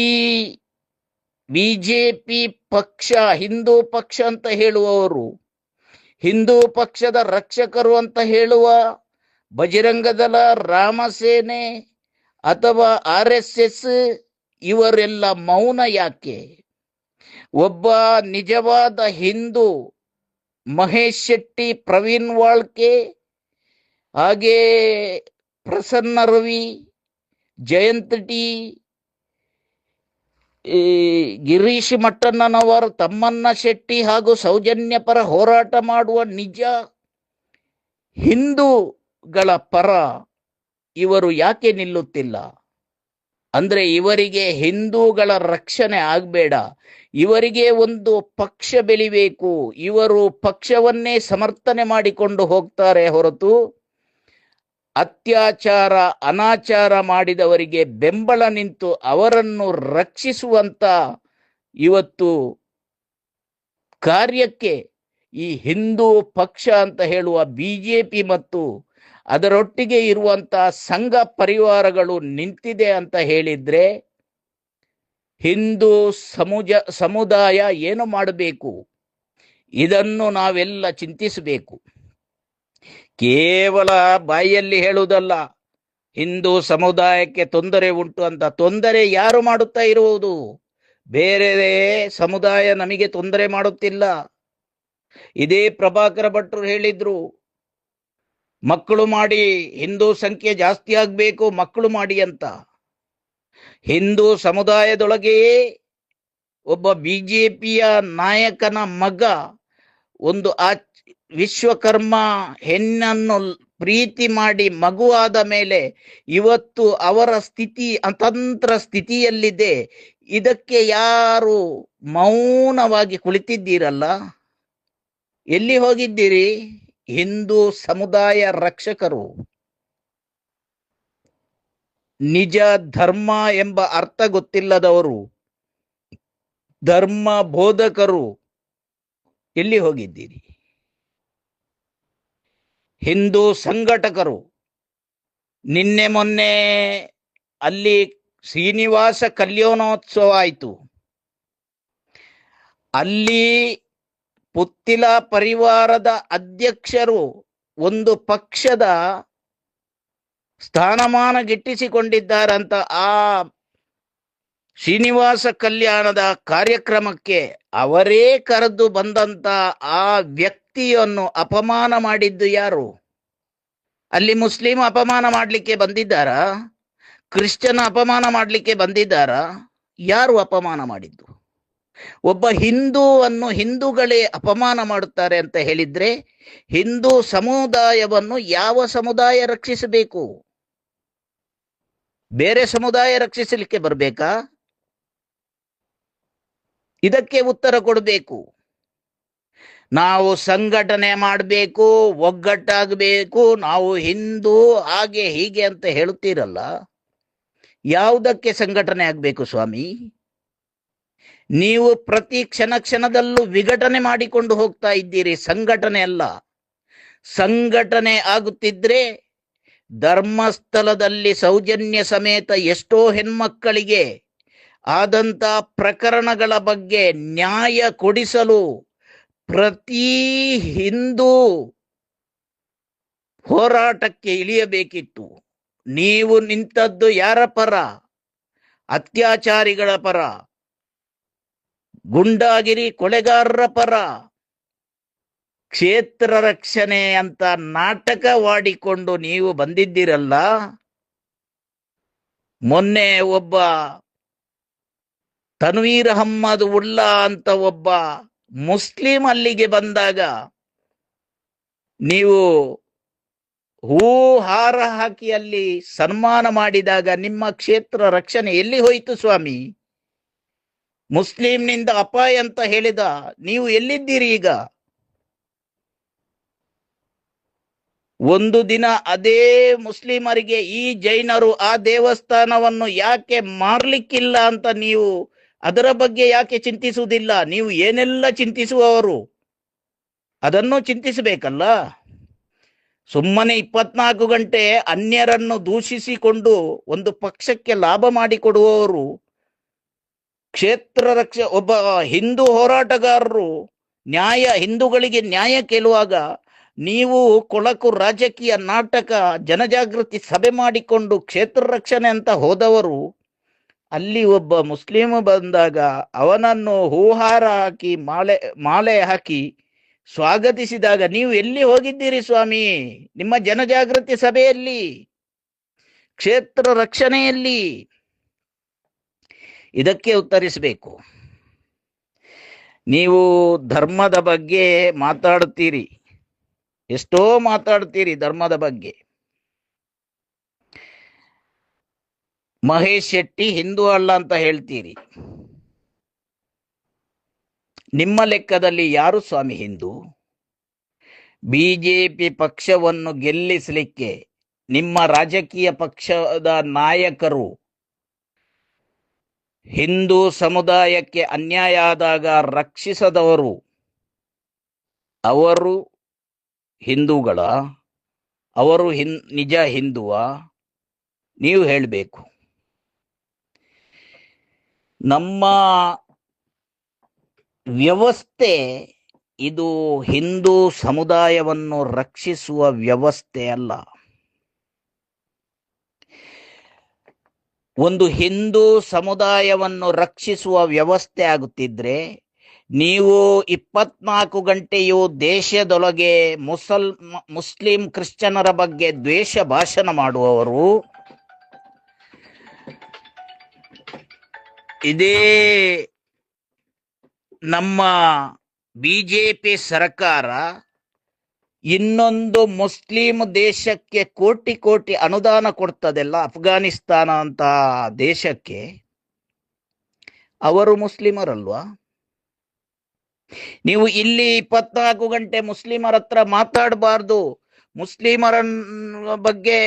ಬಿಜೆಪಿ ಪಕ್ಷ ಹಿಂದೂ ಪಕ್ಷ ಅಂತ ಹೇಳುವವರು, ಹಿಂದೂ ಪಕ್ಷದ ರಕ್ಷಕರು ಅಂತ ಹೇಳುವ ಬಜರಂಗದಳ, ರಾಮಸೇನೆ ಅಥವಾ RSS ಇವರೆಲ್ಲ ಮೌನ ಯಾಕೆ? ಒಬ್ಬ ನಿಜವಾದ ಹಿಂದೂ ಮಹೇಶ್ ಶೆಟ್ಟಿ, ಪ್ರವೀಣ್ ವಾಳ್ಕೆ, ಹಾಗೇ ಪ್ರಸನ್ನ ರವಿ, ಜಯಂತ್ ಟಿ, ಗಿರೀಶ್ ಮಟ್ಟಣ್ಣನವರ್, ತಮ್ಮಣ್ಣ ಶೆಟ್ಟಿ ಹಾಗೂ ಸೌಜನ್ಯ ಪರ ಹೋರಾಟ ಮಾಡುವ ನಿಜ ಹಿಂದೂಗಳ ಪರ ಇವರು ಯಾಕೆ ನಿಲ್ಲುತ್ತಿಲ್ಲ? ಅಂದ್ರೆ ಇವರಿಗೆ ಹಿಂದೂಗಳ ರಕ್ಷಣೆ ಆಗಬೇಡ, ಇವರಿಗೆ ಒಂದು ಪಕ್ಷ ಬೆಳಿಬೇಕು, ಇವರು ಪಕ್ಷವನ್ನೇ ಸಮರ್ಥನೆ ಮಾಡಿಕೊಂಡು ಹೋಗ್ತಾರೆ ಹೊರತು ಅತ್ಯಾಚಾರ ಅನಾಚಾರ ಮಾಡಿದವರಿಗೆ ಬೆಂಬಲ ನಿಂತು ಅವರನ್ನು ರಕ್ಷಿಸುವಂತ ಇವತ್ತು ಕಾರ್ಯಕ್ಕೆ ಈ ಹಿಂದೂ ಪಕ್ಷ ಅಂತ ಹೇಳುವ ಬಿಜೆಪಿ ಮತ್ತು ಅದರೊಟ್ಟಿಗೆ ಇರುವಂತಹ ಸಂಘ ಪರಿವಾರಗಳು ನಿಂತಿದೆ ಅಂತ ಹೇಳಿದ್ರೆ ಹಿಂದೂ ಸಮುದಾಯ ಏನು ಮಾಡಬೇಕು? ಇದನ್ನು ನಾವೆಲ್ಲ ಚಿಂತಿಸಬೇಕು. ಕೇವಲ ಬಾಯಿಯಲ್ಲಿ ಹೇಳುವುದಲ್ಲ, ಹಿಂದೂ ಸಮುದಾಯಕ್ಕೆ ತೊಂದರೆ ಉಂಟು ಅಂತ. ತೊಂದರೆ ಯಾರು ಮಾಡುತ್ತಾ ಇರುವುದು? ಬೇರೆ ಸಮುದಾಯ ನಮಗೆ ತೊಂದರೆ ಮಾಡುತ್ತಿಲ್ಲ. ಇದೇ ಪ್ರಭಾಕರ ಭಟ್ರು ಹೇಳಿದ್ರು, ಮಕ್ಕಳು ಮಾಡಿ, ಹಿಂದೂ ಸಂಖ್ಯೆ ಜಾಸ್ತಿ ಆಗ್ಬೇಕು, ಮಕ್ಕಳು ಮಾಡಿ ಅಂತ. ಹಿಂದೂ ಸಮುದಾಯದೊಳಗೆಯೇ ಒಬ್ಬ ಬಿಜೆಪಿಯ ನಾಯಕನ ಮಗ ಒಂದು ವಿಶ್ವಕರ್ಮ ಹೆಣ್ಣನ್ನು ಪ್ರೀತಿ ಮಾಡಿ ಮಗುವಾದ ಮೇಲೆ ಇವತ್ತು ಅವರ ಸ್ಥಿತಿ ಅತಂತ್ರ ಸ್ಥಿತಿಯಲ್ಲಿದೆ. ಇದಕ್ಕೆ ಯಾರು ಮೌನವಾಗಿ ಕುಳಿತಿದ್ದೀರಲ್ಲ, ಎಲ್ಲಿ ಹೋಗಿದ್ದೀರಿ? ಹಿಂದೂ ಸಮುದಾಯ ರಕ್ಷಕರು, ನಿಜ ಧರ್ಮ ಎಂಬ ಅರ್ಥ ಗೊತ್ತಿಲ್ಲದವರು, ಧರ್ಮ ಬೋಧಕರು ಎಲ್ಲಿ ಹೋಗಿದ್ದೀರಿ? ಹಿಂದೂ ಸಂಘಟಕರು, ನಿನ್ನೆ ಮೊನ್ನೆ ಅಲ್ಲಿ ಶ್ರೀನಿವಾಸ ಕಲ್ಯಾಣೋತ್ಸವ ಆಯಿತು. ಅಲ್ಲಿ ಪುತ್ತಿಲ ಪರಿವಾರದ ಅಧ್ಯಕ್ಷರು ಒಂದು ಪಕ್ಷದ ಸ್ಥಾನಮಾನ ಗಿಟ್ಟಿಸಿಕೊಂಡಿದ್ದಾರಂತ ಆ ಶ್ರೀನಿವಾಸ ಕಲ್ಯಾಣದ ಕಾರ್ಯಕ್ರಮಕ್ಕೆ ಅವರೇ ಕರೆದು ಬಂದಂತ ಆ ವ್ಯಕ್ತಿಯನ್ನು ಅಪಮಾನ ಮಾಡಿದ್ದು ಯಾರು? ಅಲ್ಲಿ ಮುಸ್ಲಿಂ ಅಪಮಾನ ಮಾಡಲಿಕ್ಕೆ ಬಂದಿದ್ದಾರಾ? ಕ್ರಿಶ್ಚಿಯನ್ ಅಪಮಾನ ಮಾಡಲಿಕ್ಕೆ ಬಂದಿದ್ದಾರಾ? ಯಾರು ಅಪಮಾನ ಮಾಡಿದ್ದು? ಒಬ್ಬ ಹಿಂದೂವನ್ನು ಹಿಂದೂಗಳೇ ಅಪಮಾನ ಮಾಡುತ್ತಾರೆ ಅಂತ ಹೇಳಿದ್ರೆ ಹಿಂದೂ ಸಮುದಾಯವನ್ನು ಯಾವ ಸಮುದಾಯ ರಕ್ಷಿಸಬೇಕು? ಬೇರೆ ಸಮುದಾಯ ರಕ್ಷಿಸಲಿಕ್ಕೆ ಬರಬೇಕಾ? ಇದಕ್ಕೆ ಉತ್ತರ ಕೊಡಬೇಕು. ನಾವು ಸಂಘಟನೆ ಮಾಡಬೇಕು, ಒಗ್ಗಟ್ಟಾಗಬೇಕು, ನಾವು ಹಿಂದೂ ಹಾಗೆ ಹೀಗೆ ಅಂತ ಹೇಳುತ್ತೀರಲ್ಲ, ಯಾವುದಕ್ಕೆ ಸಂಘಟನೆ ಆಗಬೇಕು ಸ್ವಾಮಿ? ನೀವು ಪ್ರತಿ ಕ್ಷಣದಲ್ಲೂ ವಿಘಟನೆ ಮಾಡಿಕೊಂಡು ಹೋಗ್ತಾ ಇದ್ದೀರಿ. ಸಂಘಟನೆ ಅಲ್ಲ. ಸಂಘಟನೆ ಆಗುತ್ತಿದ್ರೆ ಧರ್ಮಸ್ಥಳದಲ್ಲಿ ಸೌಜನ್ಯ ಸಮೇತ ಎಷ್ಟೋ ಹೆಣ್ಮಕ್ಕಳಿಗೆ ಆದಂತ ಪ್ರಕರಣಗಳ ಬಗ್ಗೆ ನ್ಯಾಯ ಕೊಡಿಸಲು ಪ್ರತಿ ಹಿಂದೂ ಹೋರಾಟಕ್ಕೆ ಇಳಿಯಬೇಕಿತ್ತು. ನೀವು ನಿಂತದ್ದು ಯಾರ ಪರ? ಅತ್ಯಾಚಾರಿಗಳ ಪರ, ಗುಂಡಾಗಿರಿ ಕೊಲೆಗಾರರ ಪರ. ಕ್ಷೇತ್ರ ರಕ್ಷಣೆ ಅಂತ ನಾಟಕವಾಡಿಕೊಂಡು ನೀವು ಬಂದಿದ್ದೀರಲ್ಲ. ಮೊನ್ನೆ ಒಬ್ಬ ತನ್ವೀರ್ ಅಹಮ್ಮದ್ ಉಲ್ಲಾ ಅಂತ ಒಬ್ಬ ಮುಸ್ಲಿಂ ಅಲ್ಲಿಗೆ ಬಂದಾಗ ನೀವು ಹೂ ಹಾರ ಹಾಕಿ ಅಲ್ಲಿ ಸನ್ಮಾನ ಮಾಡಿದಾಗ ನಿಮ್ಮ ಕ್ಷೇತ್ರ ರಕ್ಷಣೆ ಎಲ್ಲಿ ಹೋಯಿತು ಸ್ವಾಮಿ? ಮುಸ್ಲಿಂನಿಂದ ಅಪಾಯ ಅಂತ ಹೇಳಿದ ನೀವು ಎಲ್ಲಿದ್ದೀರಿ ಈಗ? ಒಂದು ದಿನ ಅದೇ ಮುಸ್ಲಿಮರಿಗೆ ಈ ಜೈನರು ಆ ದೇವಸ್ಥಾನವನ್ನು ಯಾಕೆ ಮಾರ್ಲಿಕ್ಕಿಲ್ಲ ಅಂತ ನೀವು ಅದರ ಬಗ್ಗೆ ಯಾಕೆ ಚಿಂತಿಸುವುದಿಲ್ಲ? ನೀವು ಏನೆಲ್ಲ ಚಿಂತಿಸುವವರು ಅದನ್ನು ಚಿಂತಿಸಬೇಕಲ್ಲ. ಸುಮ್ಮನೆ 24 ಗಂಟೆ ಅನ್ಯರನ್ನು ದೂಷಿಸಿಕೊಂಡು ಒಂದು ಪಕ್ಷಕ್ಕೆ ಲಾಭ ಮಾಡಿಕೊಡುವವರು ಕ್ಷೇತ್ರ ಒಬ್ಬ ಹಿಂದೂ ಹೋರಾಟಗಾರರು ಹಿಂದೂಗಳಿಗೆ ನ್ಯಾಯ ಕೇಳುವಾಗ ನೀವು ಕೊಳಕು ರಾಜಕೀಯ ನಾಟಕ ಜನಜಾಗೃತಿ ಸಭೆ ಮಾಡಿಕೊಂಡು ಕ್ಷೇತ್ರ ರಕ್ಷಣೆ ಅಂತ ಹೋದವರು ಅಲ್ಲಿ ಒಬ್ಬ ಮುಸ್ಲಿಂ ಬಂದಾಗ ಅವನನ್ನು ಹೂಹಾರ ಹಾಕಿ ಮಾಲೆ ಹಾಕಿ ಸ್ವಾಗತಿಸಿದಾಗ ನೀವು ಎಲ್ಲಿ ಹೋಗಿದ್ದೀರಿ ಸ್ವಾಮಿ? ನಿಮ್ಮ ಜನಜಾಗೃತಿ ಸಭೆಯಲ್ಲಿ, ಕ್ಷೇತ್ರ ರಕ್ಷಣೆಯಲ್ಲಿ? ಇದಕ್ಕೆ ಉತ್ತರಿಸಬೇಕು. ನೀವು ಧರ್ಮದ ಬಗ್ಗೆ ಮಾತಾಡುತ್ತೀರಿ, ಎಷ್ಟೋ ಮಾತಾಡ್ತೀರಿ ಧರ್ಮದ ಬಗ್ಗೆ. ಮಹೇಶ್ ಶೆಟ್ಟಿ ಹಿಂದೂ ಅಲ್ಲ ಅಂತ ಹೇಳ್ತೀರಿ. ನಿಮ್ಮ ಲೆಕ್ಕದಲ್ಲಿ ಯಾರು ಸ್ವಾಮಿ ಹಿಂದೂ? ಬಿಜೆಪಿ ಪಕ್ಷವನ್ನು ಗೆಲ್ಲಿಸಲಿಕ್ಕೆ ನಿಮ್ಮ ರಾಜಕೀಯ ಪಕ್ಷದ ನಾಯಕರು ಹಿಂದೂ ಸಮುದಾಯಕ್ಕೆ ಅನ್ಯಾಯ ಆದಾಗ ರಕ್ಷಿಸದವರು ಅವರು ಹಿಂದೂಗಳ? ಅವರು ನಿಜ ಹಿಂದುವಾ? ನೀವು ಹೇಳಬೇಕು. ನಮ್ಮ ವ್ಯವಸ್ಥೆ ಇದು ಹಿಂದೂ ಸಮುದಾಯವನ್ನು ರಕ್ಷಿಸುವ ವ್ಯವಸ್ಥೆ ಅಲ್ಲ. ಒಂದು ಹಿಂದೂ ಸಮುದಾಯವನ್ನು ರಕ್ಷಿಸುವ ವ್ಯವಸ್ಥೆ ಆಗುತ್ತಿದ್ರೆ ನೀವು 24 ಗಂಟೆಯೂ ದೇಶದೊಳಗೆ ಮುಸ್ಲಿಂ ಕ್ರಿಶ್ಚಿಯನರ ಬಗ್ಗೆ ದ್ವೇಷ ಭಾಷಣ ಮಾಡುವವರು, ಇದೇ ನಮ್ಮ ಬಿಜೆಪಿ ಸರ್ಕಾರ ಇನ್ನೊಂದು ಮುಸ್ಲಿಂ ದೇಶಕ್ಕೆ ಕೋಟಿ ಕೋಟಿ ಅನುದಾನ ಕೊಡ್ತದೆಲ್ಲ, ಅಫ್ಘಾನಿಸ್ತಾನ ಅಂತ ದೇಶಕ್ಕೆ. ಅವರು ಮುಸ್ಲಿಮರಲ್ವಾ? ನೀವು ಇಲ್ಲಿ 24 ಗಂಟೆ ಮುಸ್ಲಿಮರ ಹತ್ರ ಮಾತಾಡಬಾರ್ದು, ಮುಸ್ಲಿಮರ ಬಗ್ಗೆ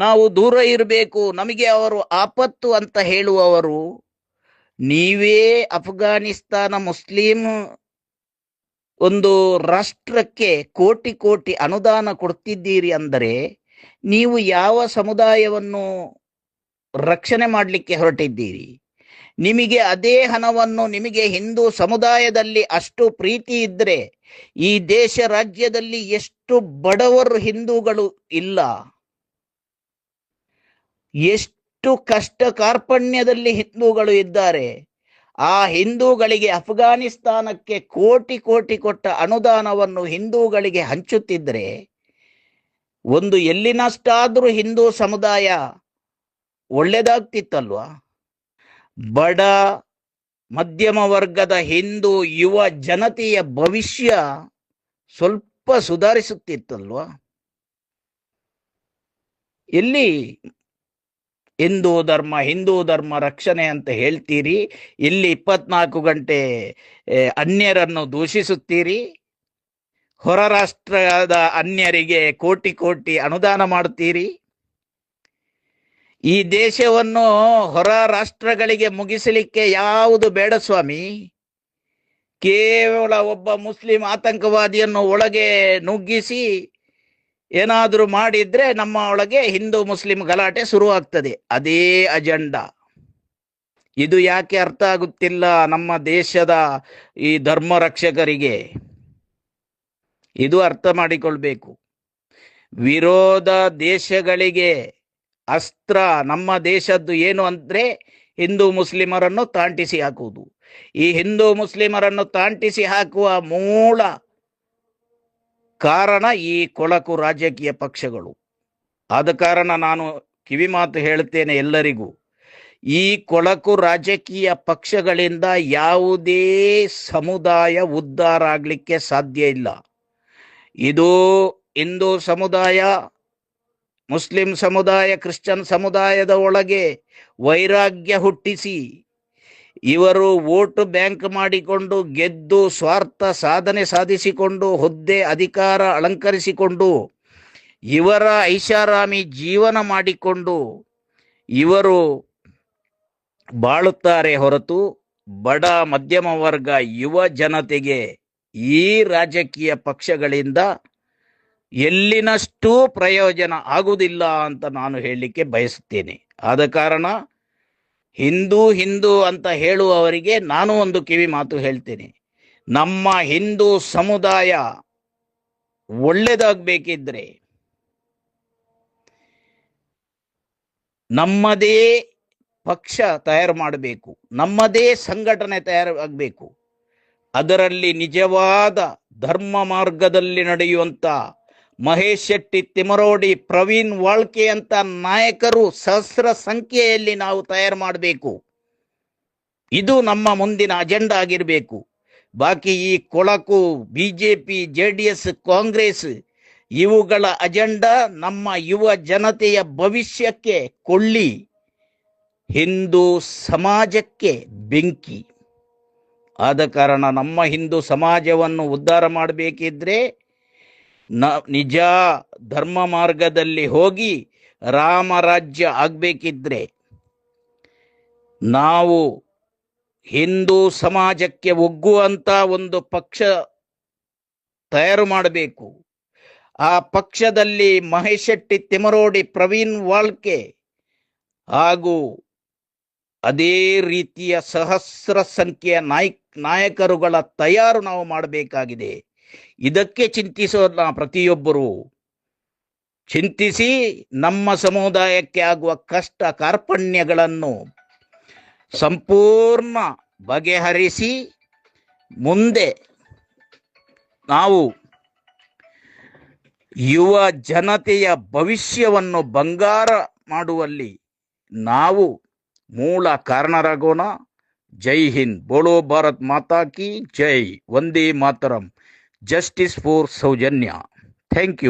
ನಾವು ದೂರ ಇರಬೇಕು, ನಮಗೆ ಅವರು ಆಪತ್ತು ಅಂತ ಹೇಳುವವರು ನೀವೇ. ಅಫ್ಘಾನಿಸ್ತಾನ ಮುಸ್ಲಿಂ ಒಂದು ರಾಷ್ಟ್ರಕ್ಕೆ ಕೋಟಿ ಕೋಟಿ ಅನುದಾನ ಕೊಡ್ತಿದ್ದೀರಿ ಅಂದರೆ ನೀವು ಯಾವ ಸಮುದಾಯವನ್ನು ರಕ್ಷಣೆ ಮಾಡಲಿಕ್ಕೆ ಹೊರಟಿದ್ದೀರಿ? ನಿಮಗೆ ಅದೇ ಹಣವನ್ನು, ನಿಮಗೆ ಹಿಂದೂ ಸಮುದಾಯದಲ್ಲಿ ಅಷ್ಟು ಪ್ರೀತಿ ಇದ್ರೆ ಈ ದೇಶ ರಾಜ್ಯದಲ್ಲಿ ಎಷ್ಟು ಬಡವರು ಹಿಂದೂಗಳು ಇಲ್ಲ, ಎಷ್ಟು ಕಷ್ಟ ಕಾರ್ಪಣ್ಯದಲ್ಲಿ ಹಿಂದೂಗಳು ಇದ್ದಾರೆ. ಆ ಹಿಂದೂಗಳಿಗೆ ಅಫ್ಘಾನಿಸ್ತಾನಕ್ಕೆ ಕೋಟಿ ಕೋಟಿ ಕೊಟ್ಟ ಅನುದಾನವನ್ನು ಹಿಂದೂಗಳಿಗೆ ಹಂಚುತ್ತಿದ್ರೆ ಒಂದು ಎಲ್ಲಿನಷ್ಟಾದ್ರೂ ಹಿಂದೂ ಸಮುದಾಯ ಒಳ್ಳೆದಾಗ್ತಿತ್ತಲ್ವಾ? ಬಡ ಮಧ್ಯಮ ವರ್ಗದ ಹಿಂದೂ ಯುವ ಜನತೆಯ ಭವಿಷ್ಯ ಸ್ವಲ್ಪ ಸುಧಾರಿಸುತ್ತಿತ್ತಲ್ವಾ? ಎಲ್ಲಿ ಹಿಂದೂ ಧರ್ಮ ರಕ್ಷಣೆ ಅಂತ ಹೇಳ್ತೀರಿ, ಇಲ್ಲಿ 24 ಗಂಟೆ ಅನ್ಯರನ್ನು ದೂಷಿಸುತ್ತೀರಿ, ಹೊರ ರಾಷ್ಟ್ರದ ಅನ್ಯರಿಗೆ ಕೋಟಿ ಕೋಟಿ ಅನುದಾನ ಮಾಡುತ್ತೀರಿ. ಈ ದೇಶವನ್ನು ಹೊರ ರಾಷ್ಟ್ರಗಳಿಗೆ ಮುಗಿಸಲಿಕ್ಕೆ ಯಾವುದು ಬೇಡ ಸ್ವಾಮಿ. ಕೇವಲ ಒಬ್ಬ ಮುಸ್ಲಿಂ ಆತಂಕವಾದಿಯನ್ನು ಒಳಗೆ ನುಗ್ಗಿಸಿ ಏನಾದರೂ ಮಾಡಿದ್ರೆ ನಮ್ಮ ಒಳಗೆ ಹಿಂದೂ ಮುಸ್ಲಿಂ ಗಲಾಟೆ ಶುರುವಾಗ್ತದೆ. ಅದೇ ಅಜೆಂಡಾ. ಇದು ಯಾಕೆ ಅರ್ಥ ಆಗುತ್ತಿಲ್ಲ ನಮ್ಮ ದೇಶದ ಈ ಧರ್ಮ ರಕ್ಷಕರಿಗೆ? ಇದು ಅರ್ಥ ಮಾಡಿಕೊಳ್ಬೇಕು. ವಿರೋಧ ದೇಶಗಳಿಗೆ ಅಸ್ತ್ರ ನಮ್ಮ ದೇಶದ್ದು ಏನು ಅಂದ್ರೆ ಹಿಂದೂ ಮುಸ್ಲಿಮರನ್ನು ತಾಂಟಿಸಿ ಹಾಕುವುದು. ಈ ಹಿಂದೂ ಮುಸ್ಲಿಮರನ್ನು ತಾಂಟಿಸಿ ಹಾಕುವ ಮೂಲ ಕಾರಣ ಈ ಕೊಳಕು ರಾಜಕೀಯ ಪಕ್ಷಗಳು. ಆದ ಕಾರಣ ನಾನು ಕಿವಿ ಮಾತು ಹೇಳ್ತೇನೆ ಎಲ್ಲರಿಗೂ, ಈ ಕೊಳಕು ರಾಜಕೀಯ ಪಕ್ಷಗಳಿಂದ ಯಾವುದೇ ಸಮುದಾಯ ಉದ್ಧಾರ ಆಗ್ಲಿಕ್ಕೆ ಸಾಧ್ಯ ಇಲ್ಲ. ಇದು ಹಿಂದೂ ಸಮುದಾಯ, ಮುಸ್ಲಿಂ ಸಮುದಾಯ, ಕ್ರಿಶ್ಚಿಯನ್ ಸಮುದಾಯದ ಒಳಗೆ ವೈರಾಗ್ಯ ಹುಟ್ಟಿಸಿ ಇವರು ವೋಟ್ ಬ್ಯಾಂಕ್ ಮಾಡಿಕೊಂಡು ಗೆದ್ದು ಸ್ವಾರ್ಥ ಸಾಧನೆ ಸಾಧಿಸಿಕೊಂಡು ಹುದ್ದೆ ಅಧಿಕಾರ ಅಲಂಕರಿಸಿಕೊಂಡು ಇವರ ಐಷಾರಾಮಿ ಜೀವನ ಮಾಡಿಕೊಂಡು ಇವರು ಬಾಳುತ್ತಾರೆ ಹೊರತು ಬಡ ಮಧ್ಯಮ ವರ್ಗ ಯುವ ಜನತೆಗೆ ಈ ರಾಜಕೀಯ ಪಕ್ಷಗಳಿಂದ ಎಲ್ಲಿನಷ್ಟು ಪ್ರಯೋಜನ ಆಗುವುದಿಲ್ಲ ಅಂತ ನಾನು ಹೇಳಲಿಕ್ಕೆ ಬಯಸುತ್ತೇನೆ. ಆದ ಕಾರಣ ಹಿಂದೂ ಅಂತ ಹೇಳುವವರಿಗೆ ನಾನು ಒಂದು ಕಿವಿ ಮಾತು ಹೇಳ್ತೇನೆ. ನಮ್ಮ ಹಿಂದೂ ಸಮುದಾಯ ಒಳ್ಳೆದಾಗಬೇಕಿದ್ರೆ ನಮ್ಮದೇ ಪಕ್ಷ ತಯಾರು ಮಾಡಬೇಕು, ನಮ್ಮದೇ ಸಂಘಟನೆ ತಯಾರಾಗಬೇಕು. ಅದರಲ್ಲಿ ನಿಜವಾದ ಧರ್ಮ ಮಾರ್ಗದಲ್ಲಿ ನಡೆಯುವಂತ ಮಹೇಶ್ ಶೆಟ್ಟಿ, ತಿಮರೋಡಿ, ಪ್ರವೀಣ್ ವಾಳ್ಕೆ ಅಂತ ನಾಯಕರು ಸಹಸ್ರ ಸಂಖ್ಯೆಯಲ್ಲಿ ನಾವು ತಯಾರು ಮಾಡಬೇಕು. ಇದು ನಮ್ಮ ಮುಂದಿನ ಅಜೆಂಡಾ ಆಗಿರಬೇಕು. ಬಾಕಿ ಈ ಕೊಳಕು ಬಿಜೆಪಿ, JDS, ಕಾಂಗ್ರೆಸ್ ಇವುಗಳ ಅಜೆಂಡಾ ನಮ್ಮ ಯುವ ಜನತೆಯ ಭವಿಷ್ಯಕ್ಕೆ ಕೊಳ್ಳಿ, ಹಿಂದೂ ಸಮಾಜಕ್ಕೆ ಬೆಂಕಿ. ಆದ ಕಾರಣ ನಮ್ಮ ಹಿಂದೂ ಸಮಾಜವನ್ನು ಉದ್ಧಾರ ಮಾಡಬೇಕಿದ್ರೆ ನಿಜ ಧರ್ಮ ಮಾರ್ಗದಲ್ಲಿ ಹೋಗಿ ರಾಮರಾಜ್ಯ ಆಗಬೇಕಿದ್ರೆ ನಾವು ಹಿಂದೂ ಸಮಾಜಕ್ಕೆ ಒಗ್ಗುವಂತ ಒಂದು ಪಕ್ಷ ತಯಾರು ಮಾಡಬೇಕು. ಆ ಪಕ್ಷದಲ್ಲಿ ಮಹೇಶ್ ಶೆಟ್ಟಿ, ತಿಮರೋಡಿ, ಪ್ರವೀಣ್ ವಾಳ್ಕೆ ಹಾಗೂ ಅದೇ ರೀತಿಯ ಸಹಸ್ರ ಸಂಖ್ಯೆಯ ನಾಯಕರುಗಳ ತಯಾರು ನಾವು ಮಾಡಬೇಕಾಗಿದೆ. ಇದಕ್ಕೆ ಚಿಂತಿಸೋಣ ಪ್ರತಿಯೊಬ್ಬರು. ಚಿಂತಿಸಿ ನಮ್ಮ ಸಮುದಾಯಕ್ಕೆ ಆಗುವ ಕಷ್ಟ ಕಾರ್ಪಣ್ಯಗಳನ್ನು ಸಂಪೂರ್ಣ ಬಗೆಹರಿಸಿ ಮುಂದೆ ನಾವು ಯುವ ಜನತೆಯ ಭವಿಷ್ಯವನ್ನು ಬಂಗಾರ ಮಾಡುವಲ್ಲಿ ನಾವು ಮೂಲ ಕಾರಣರಾಗೋಣ. ಜೈ ಹಿಂದ್. ಬೋಲೋ ಭಾರತ್ ಮಾತಾ ಕಿ ಜೈ. ವಂದೇ ಮಾತರಂ. Justice for Soujanya. Thank you.